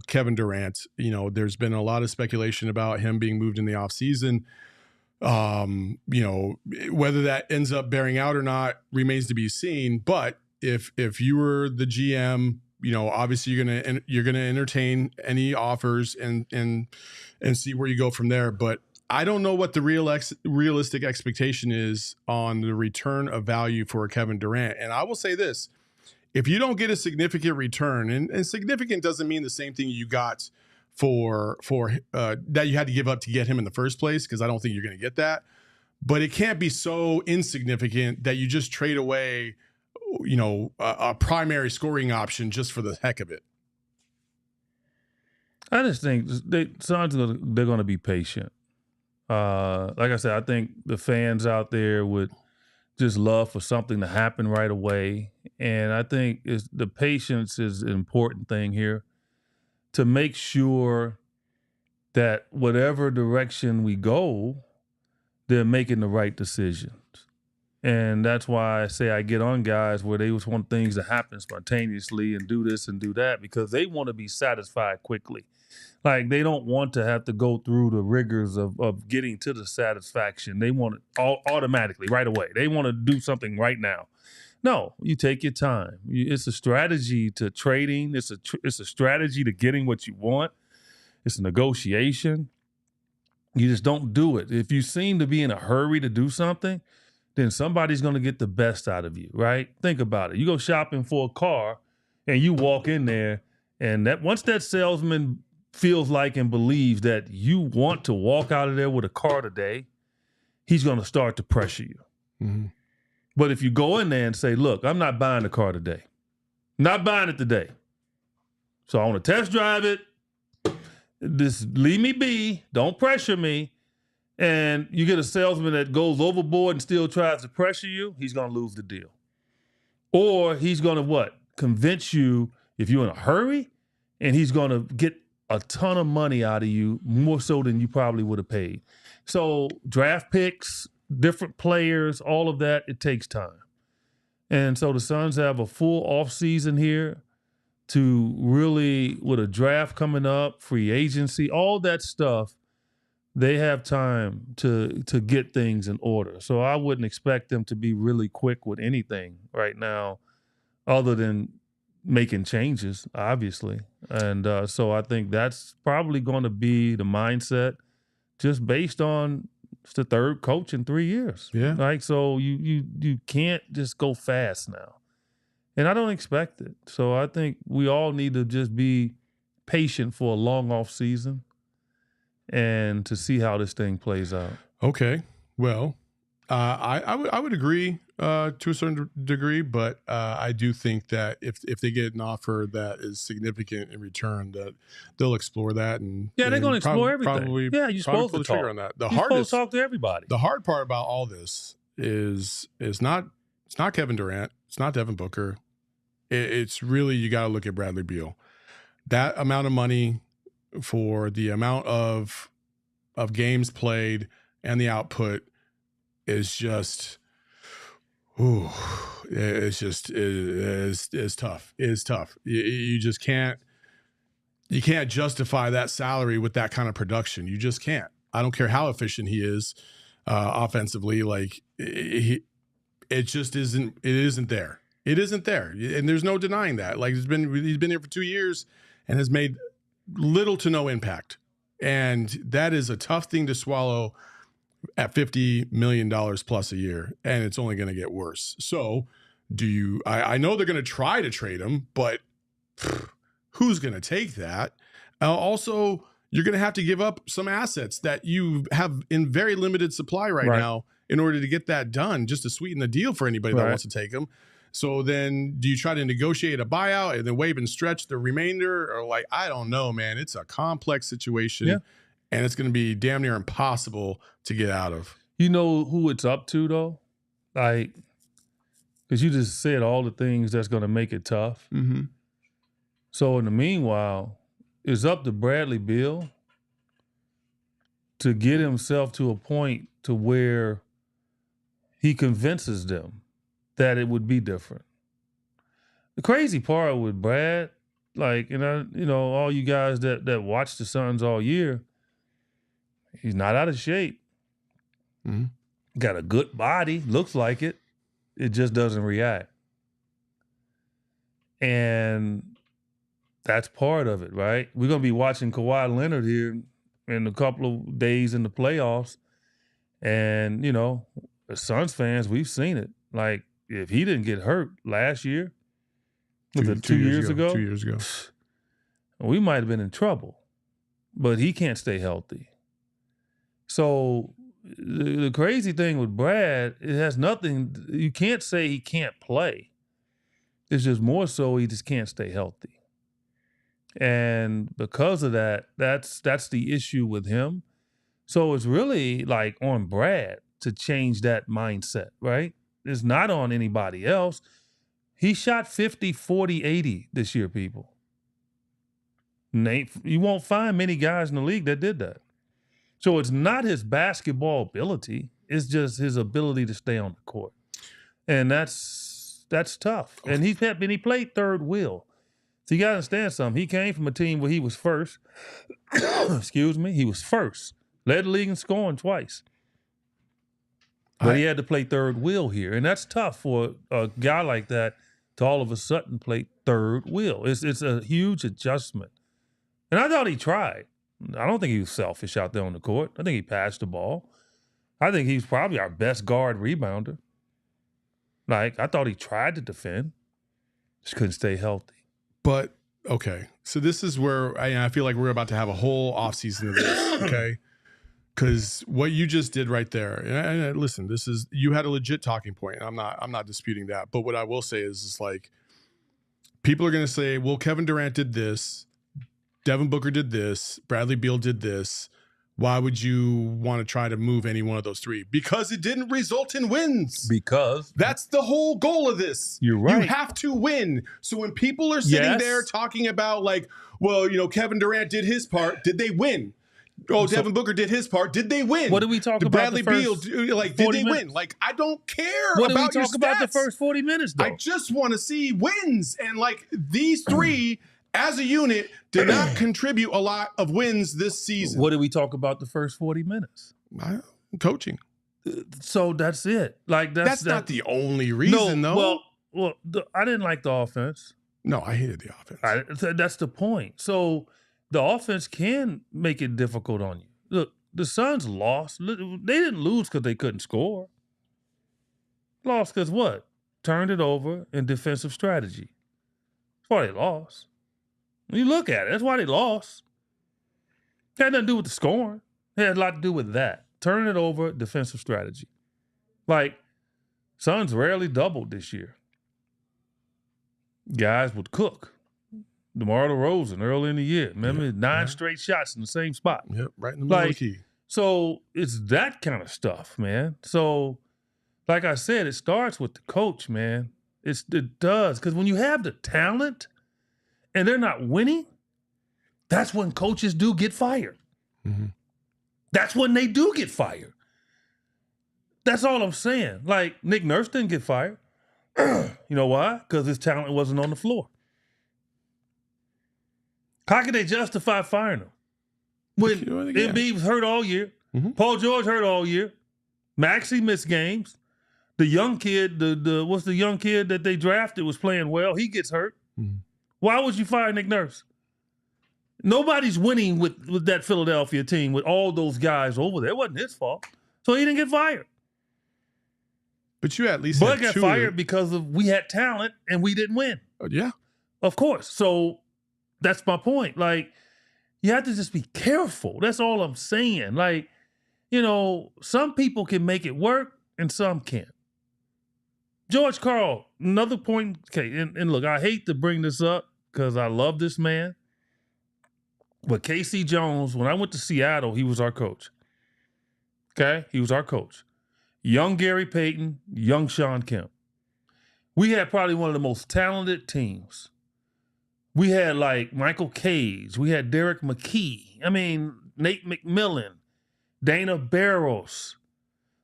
Kevin Durant. There's been a lot of speculation about him being moved in the offseason. Whether that ends up bearing out or not remains to be seen. But if you were the GM, obviously you're gonna entertain any offers and see where you go from there. But I don't know what the realistic expectation is on the return of value for Kevin Durant. And I will say this, if you don't get a significant return, and significant doesn't mean the same thing you got for that you had to give up to get him in the first place, because I don't think you're going to get that. But it can't be so insignificant that you just trade away, a primary scoring option just for the heck of it. I just think Suns they're going to be patient. Like I said, I think the fans out there would just love for something to happen right away, and I think the patience is an important thing here to make sure that whatever direction we go, they're making the right decisions. And that's why I say I get on guys where they just want things to happen spontaneously and do this and do that, because they want to be satisfied quickly. Like, they don't want to have to go through the rigors of getting to the satisfaction. They want it all automatically, right away. They want to do something right now. No, you take your time. It's a strategy to trading. It's a strategy to getting what you want. It's a negotiation. You just don't do it. If you seem to be in a hurry to do something, then somebody's going to get the best out of you, right? Think about it. You go shopping for a car and you walk in there, and once that salesman feels like and believes that you want to walk out of there with a car today, he's going to start to pressure you. Mm-hmm. But if you go in there and say, look, I'm not buying the car today. Not buying it today. So I want to test drive it. Just leave me be. Don't pressure me. And you get a salesman that goes overboard and still tries to pressure you, he's going to lose the deal. Or he's going to what? Convince you if you're in a hurry, and he's going to get a ton of money out of you, more so than you probably would have paid. So draft picks, different players, all of that, it takes time. And so the Suns have a full offseason here to really, with a draft coming up, free agency, all that stuff, they have time to get things in order. So I wouldn't expect them to be really quick with anything right now, other than making changes, obviously. And so I think that's probably going to be the mindset, just based on it's the third coach in 3 years. Yeah. Like, so you can't just go fast now. And I don't expect it. So I think we all need to just be patient for a long off season and to see how this thing plays out. Okay. Well, I would agree to a certain degree, but I do think that if they get an offer that is significant in return, that they'll explore that. And they're going to explore everything. Probably, you're supposed to trigger on that. You're supposed to talk to everybody. The hard part about all this is it's not Kevin Durant, it's not Devin Booker. It's really, you got to look at Bradley Beal. That amount of money for the amount of games played and the output is just, it's tough. It is tough. You just can't justify that salary with that kind of production. You just can't. I don't care how efficient he is offensively. Like, it just isn't. It isn't there. It isn't there, and there's no denying that. Like, he's been here for 2 years and has made little to no impact, and that is a tough thing to swallow at $50 million plus a year, and it's only going to get worse. So, I know they're going to try to trade him, but who's going to take that? Also, you're going to have to give up some assets that you have in very limited supply right now in order to get that done, just to sweeten the deal for anybody that wants to take him. So then do you try to negotiate a buyout and then waive and stretch the remainder? Or, like, I don't know, man. It's a complex situation, and it's going to be damn near impossible to get out of. You know who it's up to, though? Like, because you just said all the things that's going to make it tough. Mm-hmm. So in the meanwhile, it's up to Bradley Beal to get himself to a point to where he convinces them that it would be different. The crazy part with Brad, like, all you guys that watch the Suns all year, he's not out of shape. Mm-hmm. Got a good body, looks like it. It just doesn't react. And that's part of it, right? We're going to be watching Kawhi Leonard here in a couple of days in the playoffs. And, you know, as Suns fans, we've seen it. Like, if he didn't get hurt last year, was it 2 years ago? 2 years ago. We might have been in trouble. But he can't stay healthy. So the crazy thing with Brad, it has nothing, you can't say he can't play. It's just more so he just can't stay healthy. And because of that, that's the issue with him. So it's really like on Brad to change that mindset, right? It's not on anybody else. He shot 50, 40, 80 this year, people. Nate, you won't find many guys in the league that did that. So it's not his basketball ability. It's just his ability to stay on the court. And that's tough. And he played third wheel. So you got to understand something. He came from a team where he was first. Excuse me. He was first. Led the league in scoring twice. But he had to play third wheel here. And that's tough for a guy like that to all of a sudden play third wheel. It's a huge adjustment. And I thought he tried. I don't think he was selfish out there on the court. I think he passed the ball. I think he's probably our best guard rebounder. Like, I thought he tried to defend. Just couldn't stay healthy. But, okay. So this is where I feel like we're about to have a whole offseason of this, okay? Because what you just did right there, and listen, you had a legit talking point. I'm not disputing that. But what I will say is it's like, people are going to say, well, Kevin Durant did this. Devin Booker did this. Bradley Beal did this. Why would you want to try to move any one of those three? Because it didn't result in wins. Because that's the whole goal of this. You're right. You have to win. So when people are sitting there talking about like, well, you know, Kevin Durant did his part. Did they win? Oh, Devin Booker did his part. Did they win? What did we talk about? Bradley Beal, like, did they win? Like, I don't care about your stats. What did we talk about the first 40 minutes, though? I just want to see wins. And like these three, as a unit, did not contribute a lot of wins this season. What did we talk about the first 40 minutes? Coaching. So that's it. Like that's not the only reason, though. Well, I didn't like the offense. No, I hated the offense. That's the point. So the offense can make it difficult on you. Look, the Suns lost. They didn't lose because they couldn't score. Lost because what? Turned it over in defensive strategy. That's why they lost. When you look at it, that's why they lost. It had nothing to do with the scoring. It had a lot to do with that. Turning it over, defensive strategy. Like, Suns rarely doubled this year. Guys would cook. DeMar DeRozan early in the year. Remember, 9 straight shots in the same spot. Yep, right in the middle of the key. So it's that kind of stuff, man. So, like I said, it starts with the coach, man. It does. Because when you have the talent and they're not winning, that's when coaches do get fired. Mm-hmm. That's when they do get fired. That's all I'm saying. Like, Nick Nurse didn't get fired. You know why? Because his talent wasn't on the floor. How could they justify firing him? When Embiid was hurt all year, Paul George hurt all year, Maxey missed games. The young kid, what's the young kid that they drafted was playing well? He gets hurt. Mm-hmm. Why would you fire Nick Nurse? Nobody's winning with that Philadelphia team with all those guys over there. It wasn't his fault. So he didn't get fired. But you at least Bud got fired because we had talent and we didn't win. Yeah. Of course. So that's my point. Like, you have to just be careful. That's all I'm saying. Like, you know, some people can make it work and some can't. George Karl, another point. Okay, and look, I hate to bring this up because I love this man. But K.C. Jones, when I went to Seattle, he was our coach. Okay? He was our coach. Young Gary Payton, young Sean Kemp. We had probably one of the most talented teams. We had like Michael Cage. We had Derek McKee. I mean, Nate McMillan, Dana Barros.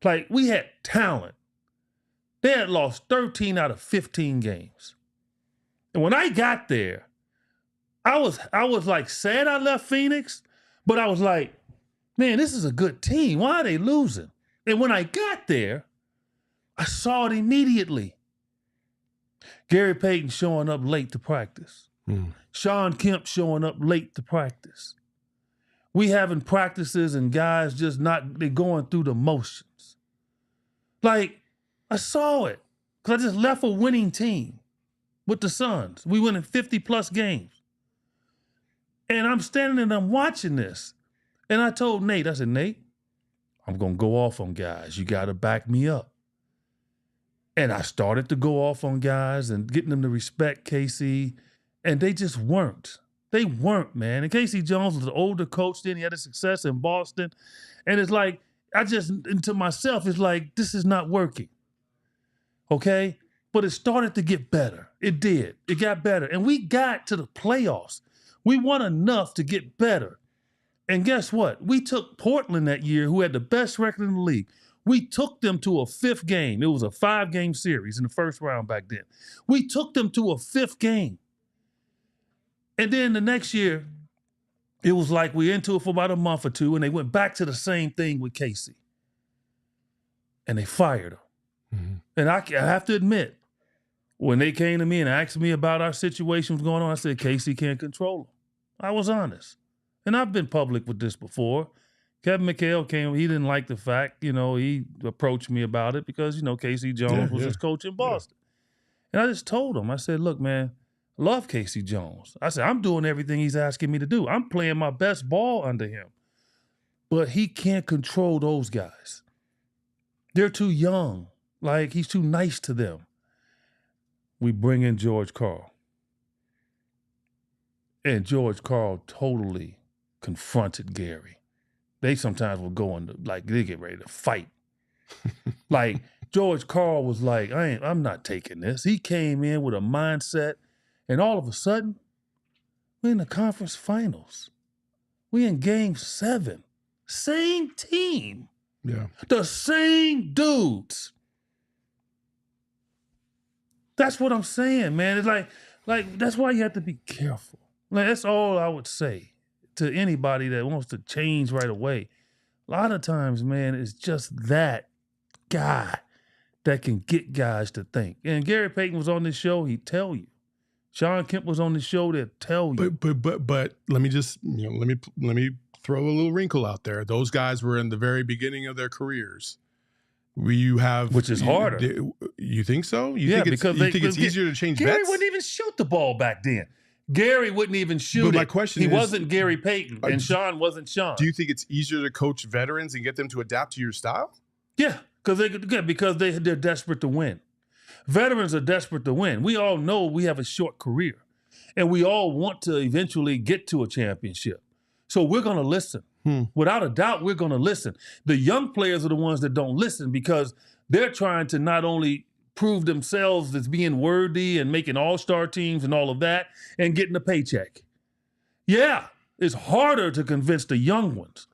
Like, we had talent. They had lost 13 out of 15 games. And when I got there, I was like sad I left Phoenix, but I was like, man, this is a good team. Why are they losing? And when I got there, I saw it immediately. Gary Payton showing up late to practice. Sean Kemp showing up late to practice. We having practices and guys they going through the motions. Like, I saw it because I just left a winning team with the Suns. We winning 50-plus games. And I'm standing and I'm watching this. And I told Nate, I said, Nate, I'm going to go off on guys. You got to back me up. And I started to go off on guys and getting them to respect KC, and they just weren't. They weren't, man. And Casey Jones was an older coach then. He had a success in Boston. And it's like, to myself, it's like, this is not working. Okay? But it started to get better. It did. It got better. And we got to the playoffs. We won enough to get better. And guess what? We took Portland that year, who had the best record in the league. We took them to a 5th game. It was a 5-game series in the first round back then. We took them to a 5th game. And then the next year, it was like we into it for about a month or two, and they went back to the same thing with Casey. And they fired him. Mm-hmm. And I have to admit, when they came to me and asked me about our situation was going on, I said, Casey can't control him. I was honest. And I've been public with this before. Kevin McHale came, he didn't like the fact, he approached me about it because, Casey Jones was his coach in Boston. And I just told him, I said, look, man, I love Casey Jones. I said, I'm doing everything he's asking me to do. I'm playing my best ball under him. But he can't control those guys. They're too young. Like, he's too nice to them. We bring in George Karl. And George Karl totally confronted Gary. They sometimes will go into, they get ready to fight. Like, George Karl was like, I'm not taking this. He came in with a mindset, and all of a sudden, we're in the conference finals. We in game 7. Same team. Yeah. The same dudes. That's what I'm saying, man. It's like that's why you have to be careful. Like, that's all I would say to anybody that wants to change right away. A lot of times, man, it's just that guy that can get guys to think. And Gary Payton was on this show, he'd tell you. Sean Kemp was on the show, they'll tell you. But let me just, let me throw a little wrinkle out there. Those guys were in the very beginning of their careers. Which is harder. You think so? You think it's easier to change Gary bets? wouldn't even shoot the ball back then. Gary wouldn't even shoot it. But my question is, he wasn't Gary Payton, and Sean wasn't Sean. Do you think it's easier to coach veterans and get them to adapt to your style? Yeah, because they're desperate to win. Veterans are desperate to win. We all know we have a short career, and we all want to eventually get to a championship. So we're going to listen. Without a doubt, we're going to listen. The young players are the ones that don't listen because they're trying to not only prove themselves as being worthy and making all-star teams and all of that and getting a paycheck. Yeah, it's harder to convince the young ones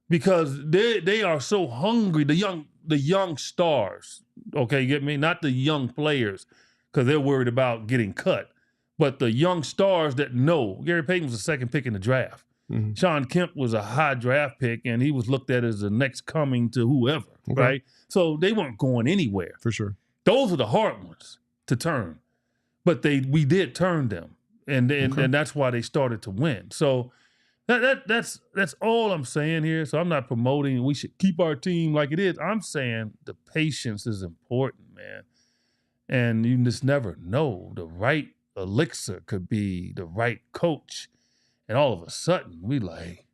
because they are so hungry, the young stars, okay, you get me? Not the young players because they're worried about getting cut, but the young stars that know. Gary Payton was the 2nd pick in the draft. Mm-hmm. Sean Kemp was a high draft pick, and he was looked at as the next coming to whoever, right? So they weren't going anywhere. For sure. Those are the hard ones to turn. But we did turn them, and that's why they started to win. So that's all I'm saying here. So I'm not promoting we should keep our team like it is. I'm saying the patience is important, man. And you just never know. The right elixir could be the right coach. And all of a sudden, we like,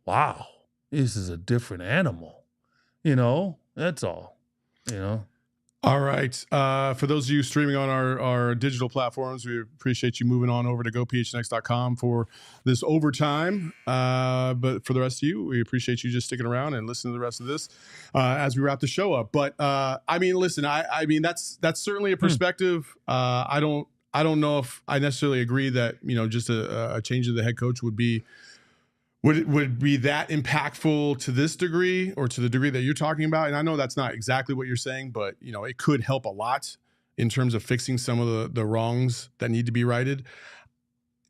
wow, this is a different animal. That's all, All right. For those of you streaming on our digital platforms, we appreciate you moving on over to gophnx.com for this overtime. But for the rest of you, we appreciate you just sticking around and listening to the rest of this as we wrap the show up. But listen, that's certainly a perspective. I don't know if I necessarily agree that, just a change of the head coach would be that impactful to this degree or to the degree that you're talking about. And I know that's not exactly what you're saying, but, it could help a lot in terms of fixing some of the wrongs that need to be righted.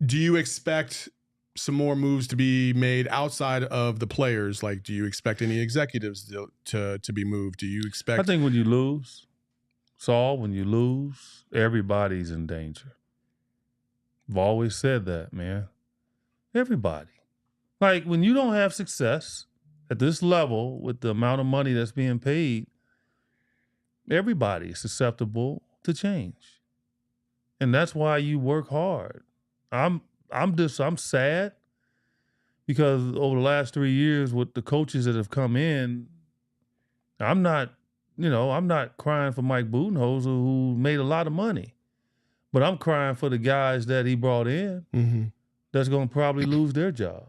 Do you expect some more moves to be made outside of the players? Like, do you expect any executives to be moved? Do you expect? I think when you lose, Saul, when you lose, everybody's in danger. I've always said that, man. Everybody. Like, when you don't have success at this level with the amount of money that's being paid, everybody is susceptible to change. And that's why you work hard. I'm sad because over the last 3 years with the coaches that have come in, I'm not crying for Mike Budenholzer, who made a lot of money. But I'm crying for the guys that he brought in that's going to probably lose their job.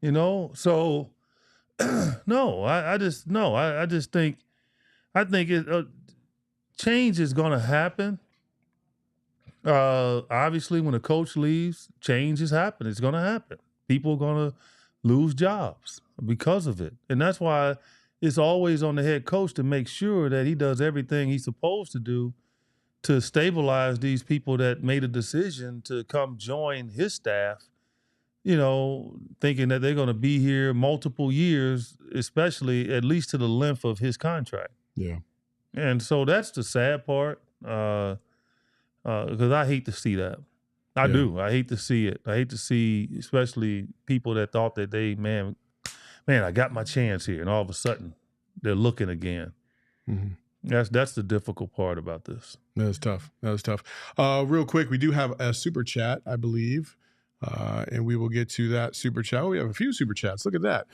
So no, I just think change is going to happen. Obviously, when a coach leaves, change is happening. It's going to happen. People are going to lose jobs because of it. And that's why it's always on the head coach to make sure that he does everything he's supposed to do to stabilize these people that made a decision to come join his staff, thinking that they're going to be here multiple years, especially at least to the length of his contract. Yeah. And so that's the sad part, because I hate to see that. I do. I hate to see it. I hate to see, especially people that thought that man, I got my chance here, and all of a sudden they're looking again. That's the difficult part about this. That was tough. Real quick, we do have a super chat, I believe, and we will get to that super chat. Oh, we have a few super chats. Look at that.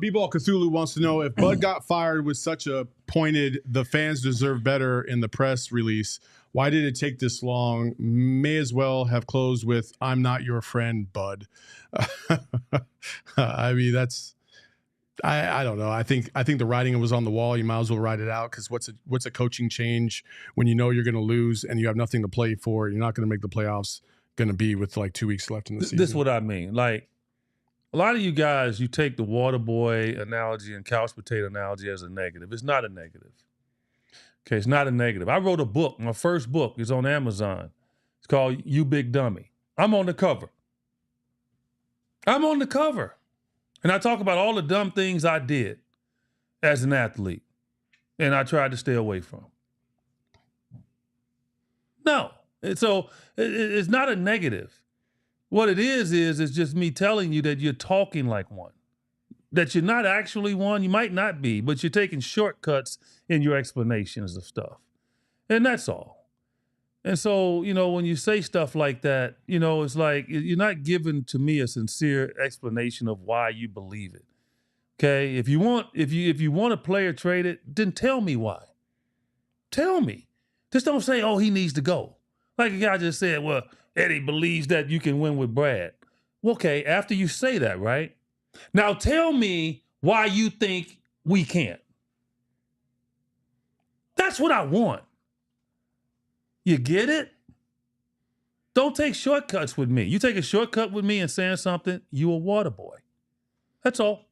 B-Ball Cthulhu wants to know if Bud got fired with such a pointed "the fans deserve better" in the press release. Why did it take this long? May as well have closed with "I'm not your friend, Bud." I mean, I don't know. I think the writing was on the wall. You might as well write it out, because what's a coaching change when you know you're going to lose and you have nothing to play for? You're not going to make the playoffs. Going to be with like 2 weeks left in the season. This is what I mean. Like, a lot of you guys, you take the water boy analogy and couch potato analogy as a negative. It's not a negative. Okay, it's not a negative. I wrote a book. My first book is on Amazon. It's called You Big Dummy. I'm on the cover. And I talk about all the dumb things I did as an athlete, and I tried to stay away from. No. And so it's not a negative. What it is just me telling you that you're talking like one, that you're not actually one. You might not be, but you're taking shortcuts in your explanations of stuff. And that's all. And so, when you say stuff like that, it's like you're not giving to me a sincere explanation of why you believe it. Okay? If you want a player traded, then tell me why. Tell me. Just don't say, "Oh, he needs to go." Like a guy just said, "Well, Eddie believes that you can win with Brad." Well, okay, after you say that, right? Now tell me why you think we can't. That's what I want. You get it? Don't take shortcuts with me. You take a shortcut with me and saying something, you a water boy. That's all.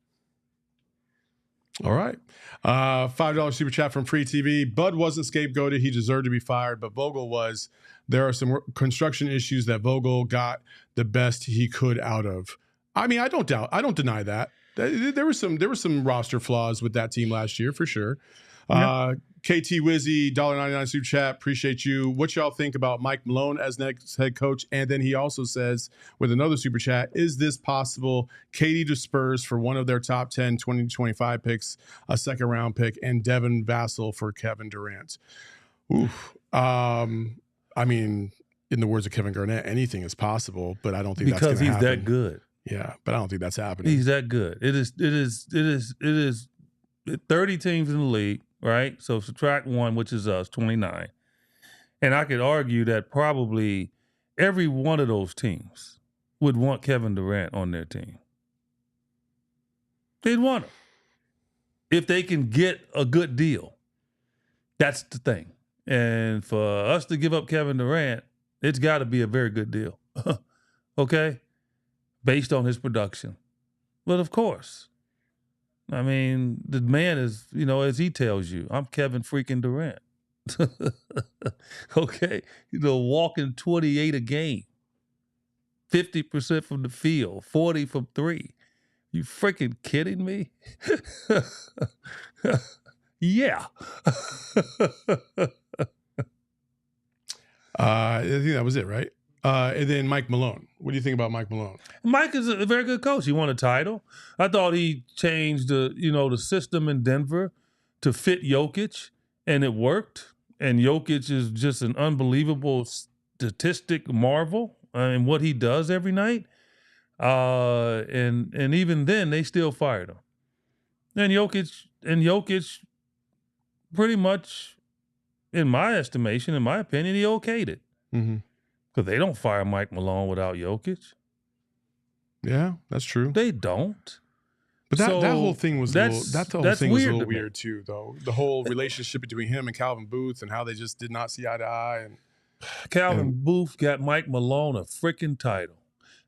All right. $5 super chat from Free TV. Bud wasn't scapegoated. He deserved to be fired, but Vogel was. There are some construction issues that Vogel got the best he could out of. I mean, I don't deny that. There were some roster flaws with that team last year for sure. Yeah. KT Wizzy, $1.99 super chat. Appreciate you. What y'all think about Mike Malone as next head coach? And then he also says with another super chat, is this possible? KD to Spurs for one of their top 10 20-25 picks, a second round pick, and Devin Vassell for Kevin Durant. Oof. I mean, in the words of Kevin Garnett, anything is possible, but I don't think that's going to happen. Because he's that good. Yeah, but I don't think that's happening. He's that good. It is 30 teams in the league, right? So subtract one, which is us, 29. And I could argue that probably every one of those teams would want Kevin Durant on their team. They'd want him. If they can get a good deal. That's the thing. And for us to give up Kevin Durant, it's got to be a very good deal. Okay? Based on his production. But of course, I mean, the man is, as he tells you, I'm Kevin freaking Durant. Okay? Walking 28 a game. 50% from the field, 40 from three. You freaking kidding me? Yeah. I think that was it, right? And then Mike Malone. What do you think about Mike Malone? Mike is a very good coach. He won a title. I thought he changed the system in Denver to fit Jokic, and it worked. And Jokic is just an unbelievable statistic marvel in what he does every night. And even then, they still fired him. And Jokic pretty much, in my estimation, in my opinion, he okayed it. Mm-hmm. Because they don't fire Mike Malone without Jokic. Yeah, that's true. They don't. But that whole thing was a little weird too, though. The whole relationship between him and Calvin Booth and how they just did not see eye to eye. And Calvin Booth got Mike Malone a freaking title.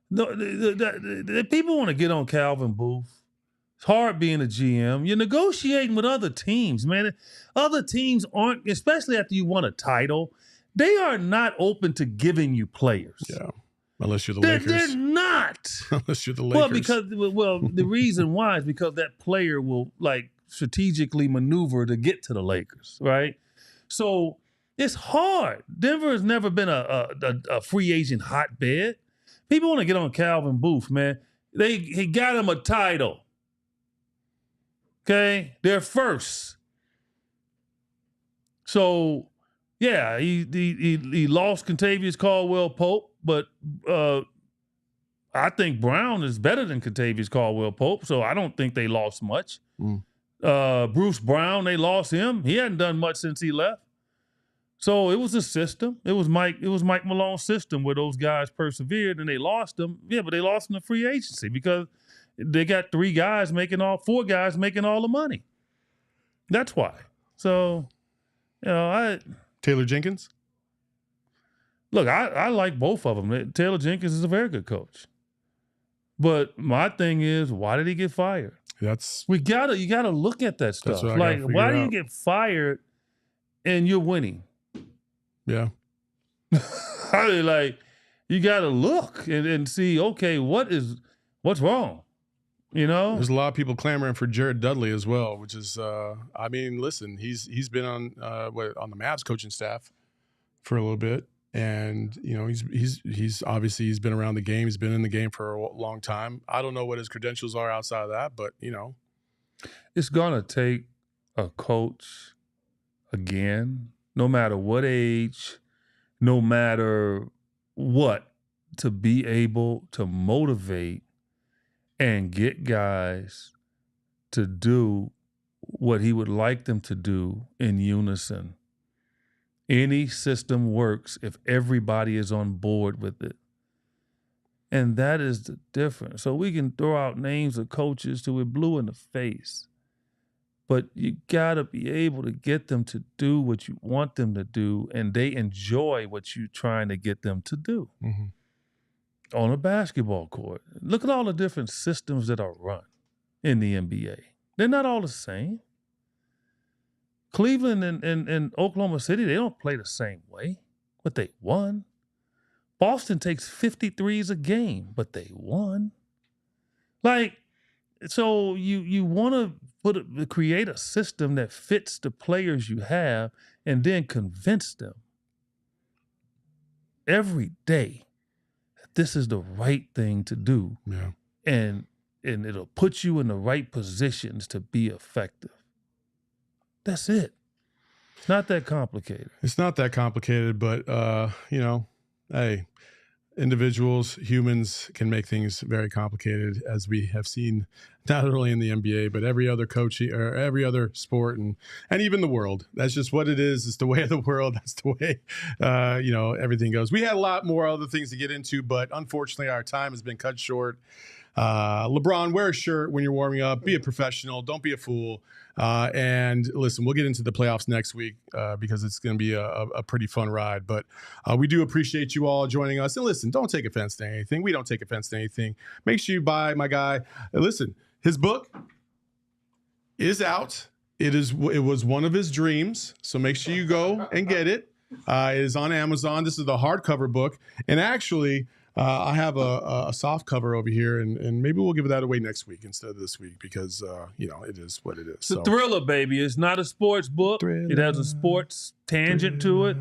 No, the people want to get on Calvin Booth. It's hard being a GM. You're negotiating with other teams, man. Other teams aren't, especially after you won a title, they are not open to giving you players. Yeah, unless you're the Lakers. They're not. Unless you're the Lakers. The reason why is because that player will strategically maneuver to get to the Lakers, right? So it's hard. Denver has never been a free agent hotbed. People want to get on Calvin Booth, man. He got him a title. Okay, they're first. So. Yeah, he lost Kentavious Caldwell-Pope, but I think Brown is better than Kentavious Caldwell-Pope, so I don't think they lost much. Bruce Brown, they lost him. He hadn't done much since he left. So it was a system. It was Mike Malone's system where those guys persevered and they lost them. Yeah, but they lost them to free agency because they got four guys making all the money. That's why. So, Taylor Jenkins? Look, I like both of them. Taylor Jenkins is a very good coach. But my thing is, why did he get fired? You gotta look at that stuff. Why do you get fired and you're winning? Yeah. You gotta look and see, okay, what's wrong? There's a lot of people clamoring for Jared Dudley as well, which is, listen, he's been on the Mavs coaching staff for a little bit, and he's obviously been around the game. He's been in the game for a long time. I don't know what his credentials are outside of that, but it's gonna take a coach again, no matter what age, no matter what, to be able to motivate and get guys to do what he would like them to do in unison. Any system works if everybody is on board with it. And that is the difference. So we can throw out names of coaches till we're blue in the face. But you got to be able to get them to do what you want them to do, and they enjoy what you're trying to get them to do. Mm-hmm. On a basketball court. Look at all the different systems that are run in the NBA. They're not all the same. Cleveland and Oklahoma City, they don't play the same way, but they won. Boston takes 53s a game, but they won. So you want to create a system that fits the players you have and then convince them every day this is the right thing to do. Yeah. And it'll put you in the right positions to be effective. That's it. It's not that complicated. It's not that complicated, but hey, individuals, humans can make things very complicated, as we have seen not only in the NBA, but every other coaching or every other sport and even the world. That's just what it is. It's the way of the world. That's the way, everything goes. We had a lot more other things to get into, but unfortunately our time has been cut short. LeBron, wear a shirt when you're warming up. Be a professional. Don't be a fool. And listen, we'll get into the playoffs next week because it's going to be a pretty fun ride. But we do appreciate you all joining us. And listen, don't take offense to anything. We don't take offense to anything. Make sure you buy my guy. Listen, his book is out. It was one of his dreams. So make sure you go and get it. It is on Amazon. This is the hardcover book. And actually, I have a soft cover over here, and maybe we'll give that away next week instead of this week because, it is what it is. It's a thriller, baby. It's not a sports book. Thriller, it has a sports tangent to it.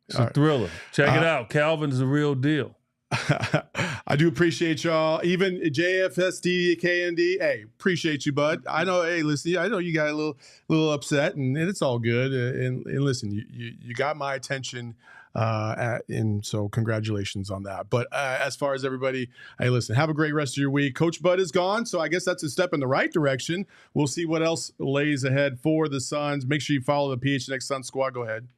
It's a thriller. Check it out. Calvin's the real deal. I do appreciate y'all. Even JFSD, KND, hey, appreciate you, bud. I know, hey, listen, I know you got a little upset, and it's all good. And listen, you got my attention, and so congratulations on that. But as far as everybody, hey, listen, have a great rest of your week. Coach Bud is gone, so I guess that's a step in the right direction. We'll see what else lays ahead for the Suns. Make sure you follow the PHNX Sun Squad. Go ahead.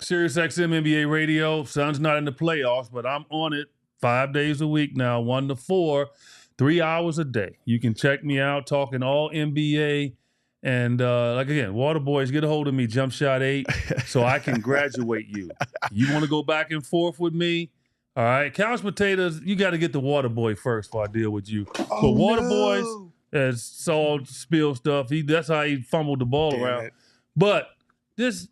SiriusXM NBA Radio. Suns not in the playoffs, but I'm on it 5 days a week now, 1 to 4, 3 hours a day. You can check me out talking all NBA. And again, Water Boys, get a hold of me, Jump Shot 8, so I can graduate you. You want to go back and forth with me? All right. Couch Potatoes, you got to get the Water Boy first before I deal with you. But Water Boys, as Saul spilled stuff, that's how he fumbled the ball around. But this...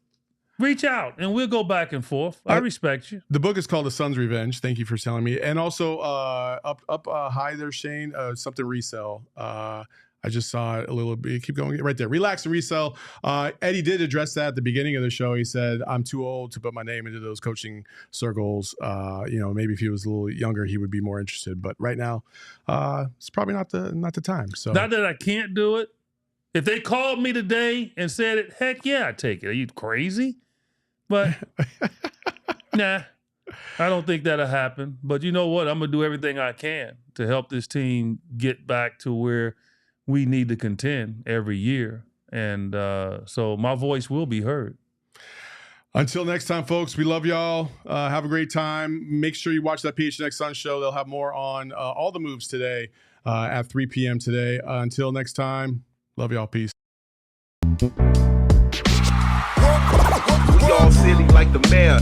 reach out, and we'll go back and forth. I respect you. The book is called The Sun's Revenge. Thank you for telling me. And also, up high there, Shane, something resell. I just saw it a little bit. Keep going. Right there. Relax and resell. Eddie did address that at the beginning of the show. He said, I'm too old to put my name into those coaching circles. Maybe if he was a little younger, he would be more interested. But right now, it's probably not the time. So not that I can't do it. If they called me today and said it, heck yeah, I'd take it. Are you crazy? But nah, I don't think that'll happen. But you know what? I'm going to do everything I can to help this team get back to where we need to contend every year. And so my voice will be heard. Until next time, folks, we love y'all. Have a great time. Make sure you watch that PHNX Sun show. They'll have more on all the moves today at 3 p.m. today. Until next time, love y'all. Peace. We all silly like the mayor.